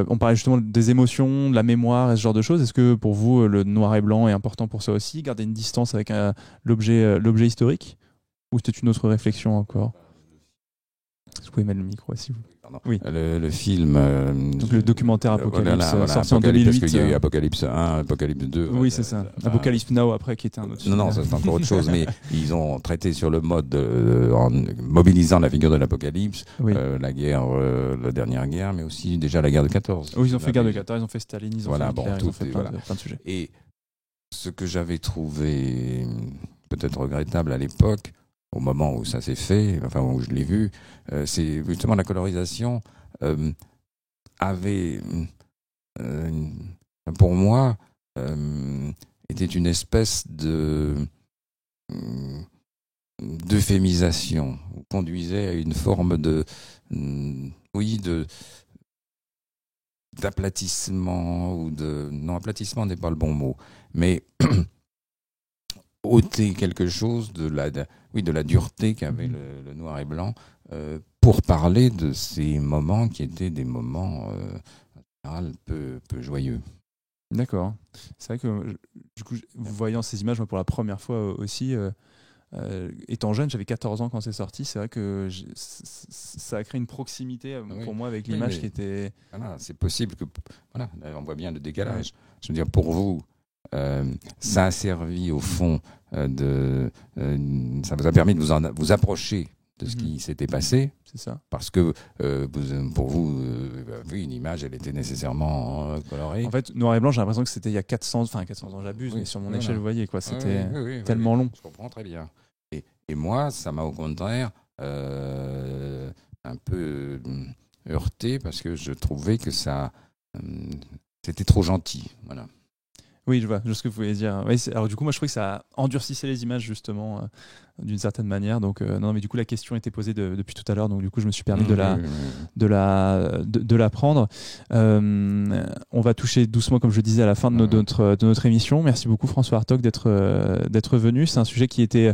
on parlait justement des émotions, de la mémoire et ce genre de choses. Est-ce que pour vous, le noir et blanc est important pour ça aussi? Garder une distance avec l'objet historique? Ou c'était une autre réflexion encore? Vous pouvez mettre le micro si vous... Oui. Le film... donc le documentaire Apocalypse, sorti en 2008. Parce qu'il y a eu Apocalypse 1, Apocalypse 2. Oui, c'est ça. Apocalypse Now après, qui était un autre film. Non, ça c'est encore autre chose, mais ils ont traité sur le mode en mobilisant la figure de l'Apocalypse, la guerre, la dernière guerre, mais aussi déjà la guerre de 14. Oui, ils ont fait guerre de 14, ils ont fait Staline, ils ont fait Hitler, ils ont fait plein de sujets. Et ce que j'avais trouvé peut-être regrettable à l'époque, au moment où ça s'est fait, enfin où je l'ai vu, c'est justement la colorisation avait, pour moi, était une espèce d'euphémisation, conduisait à une forme d'aplatissement non, aplatissement n'est pas le bon mot, mais ôter quelque chose de la dureté qu'avait le noir et blanc pour parler de ces moments qui étaient des moments en général peu joyeux. D'accord. C'est vrai que du coup, voyant ces images, moi, pour la première fois aussi, étant jeune, j'avais 14 ans quand c'est sorti, c'est vrai que ça a créé une proximité pour moi avec l'image qui était... Voilà, c'est possible que... Voilà, on voit bien le décalage. Je veux dire, pour vous, ça a servi au fond ça vous a permis de vous approcher de ce qui s'était passé. C'est ça. Parce que pour vous, une image, elle était nécessairement colorée. En fait, noir et blanc, j'ai l'impression que c'était il y a 400 ans, j'abuse, mais sur mon échelle, vous voyez, quoi, c'était tellement long. Je comprends très bien. Et moi, ça m'a au contraire un peu heurté parce que je trouvais que c'était trop gentil. Voilà. Oui, je vois ce que vous voulez dire. Oui, alors du coup, moi, je trouvais que ça endurcissait les images, justement, d'une certaine manière. Donc, non, mais du coup, la question était posée depuis tout à l'heure. Donc, du coup, je me suis permis de la prendre. On va toucher doucement, comme je le disais, à la fin de notre émission. Merci beaucoup, François Hartog, d'être venu. C'est un sujet qui était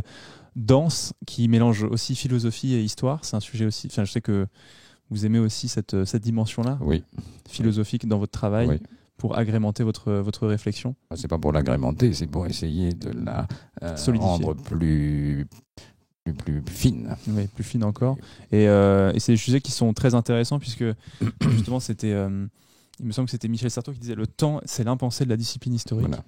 dense, qui mélange aussi philosophie et histoire. C'est un sujet aussi... Enfin, je sais que vous aimez aussi cette dimension-là, philosophique dans votre travail. Oui. Pour agrémenter votre réflexion? C'est pas pour l'agrémenter, c'est pour essayer de la rendre plus plus fine. Oui, plus fine encore. Et c'est des sujets qui sont très intéressants puisque justement c'était, il me semble que c'était Michel Sarto qui disait le temps, c'est l'impensé de la discipline historique. Voilà.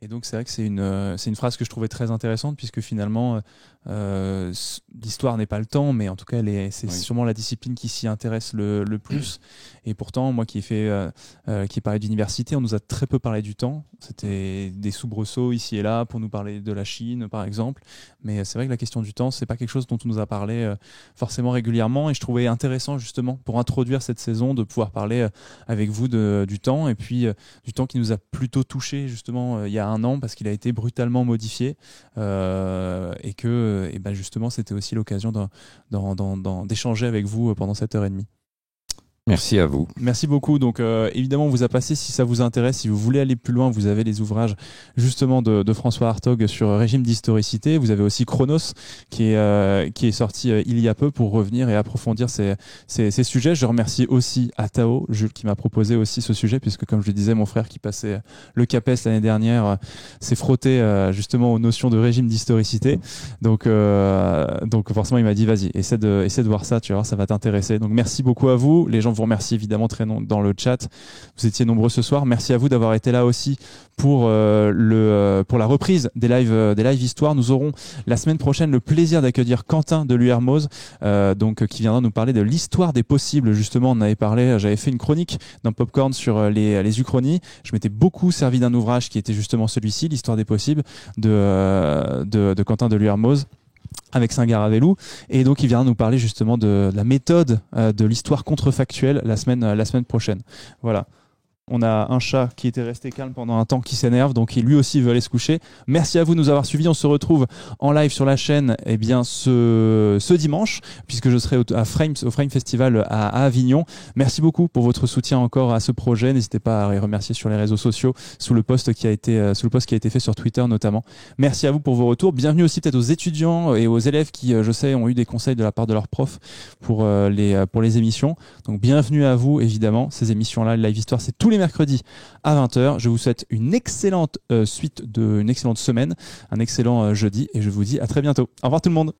Et donc c'est vrai que c'est une phrase que je trouvais très intéressante puisque finalement l'histoire n'est pas le temps, mais en tout cas c'est sûrement la discipline qui s'y intéresse le plus. Et pourtant, moi qui ai parlé d'université, on nous a très peu parlé du temps. C'était des soubresauts ici et là pour nous parler de la Chine, par exemple. Mais c'est vrai que la question du temps, c'est pas quelque chose dont on nous a parlé forcément régulièrement. Et je trouvais intéressant justement pour introduire cette saison de pouvoir parler avec vous du temps et puis du temps qui nous a plutôt touché justement il y a un an parce qu'il a été brutalement modifié et que justement c'était aussi l'occasion d'échanger avec vous pendant cette heure et demie. Merci à vous. Merci beaucoup. Donc évidemment, on vous a passé, si ça vous intéresse, si vous voulez aller plus loin, vous avez les ouvrages justement de François Hartog sur régime d'historicité. Vous avez aussi Chronos qui est sorti il y a peu pour revenir et approfondir ces sujets. Je remercie aussi Atao, Jules, qui m'a proposé aussi ce sujet, puisque comme je le disais, mon frère qui passait le CAPES l'année dernière s'est frotté justement aux notions de régime d'historicité. Donc forcément, il m'a dit, vas-y, essaie de voir ça, tu vas voir, ça va t'intéresser. Donc merci beaucoup à vous. Les gens vous remercie évidemment dans le chat. Vous étiez nombreux ce soir. Merci à vous d'avoir été là aussi pour la reprise des lives histoire. Nous aurons la semaine prochaine le plaisir d'accueillir Quentin de l'URMOS, qui viendra nous parler de l'histoire des possibles. Justement, on avait parlé, j'avais fait une chronique dans Popcorn sur les uchronies. Je m'étais beaucoup servi d'un ouvrage qui était justement celui-ci, l'histoire des possibles de Quentin de l'URMOS, avec Saint-Garavelou, et donc il vient nous parler justement de la méthode de l'histoire contrefactuelle la semaine prochaine. Voilà. On a un chat qui était resté calme pendant un temps qui s'énerve, donc lui aussi veut aller se coucher. Merci à vous de nous avoir suivis. On se retrouve en live sur la chaîne ce dimanche, puisque je serai au Frame Festival à Avignon. Merci beaucoup pour votre soutien encore à ce projet. N'hésitez pas à les remercier sur les réseaux sociaux, sous le post qui a été fait sur Twitter notamment. Merci à vous pour vos retours. Bienvenue aussi peut-être aux étudiants et aux élèves qui, je sais, ont eu des conseils de la part de leurs profs pour les émissions. Donc bienvenue à vous, évidemment. Ces émissions-là, le Live Histoire, c'est tous les mercredis à 20h. Je vous souhaite une excellente semaine, un excellent jeudi et je vous dis à très bientôt. Au revoir tout le monde.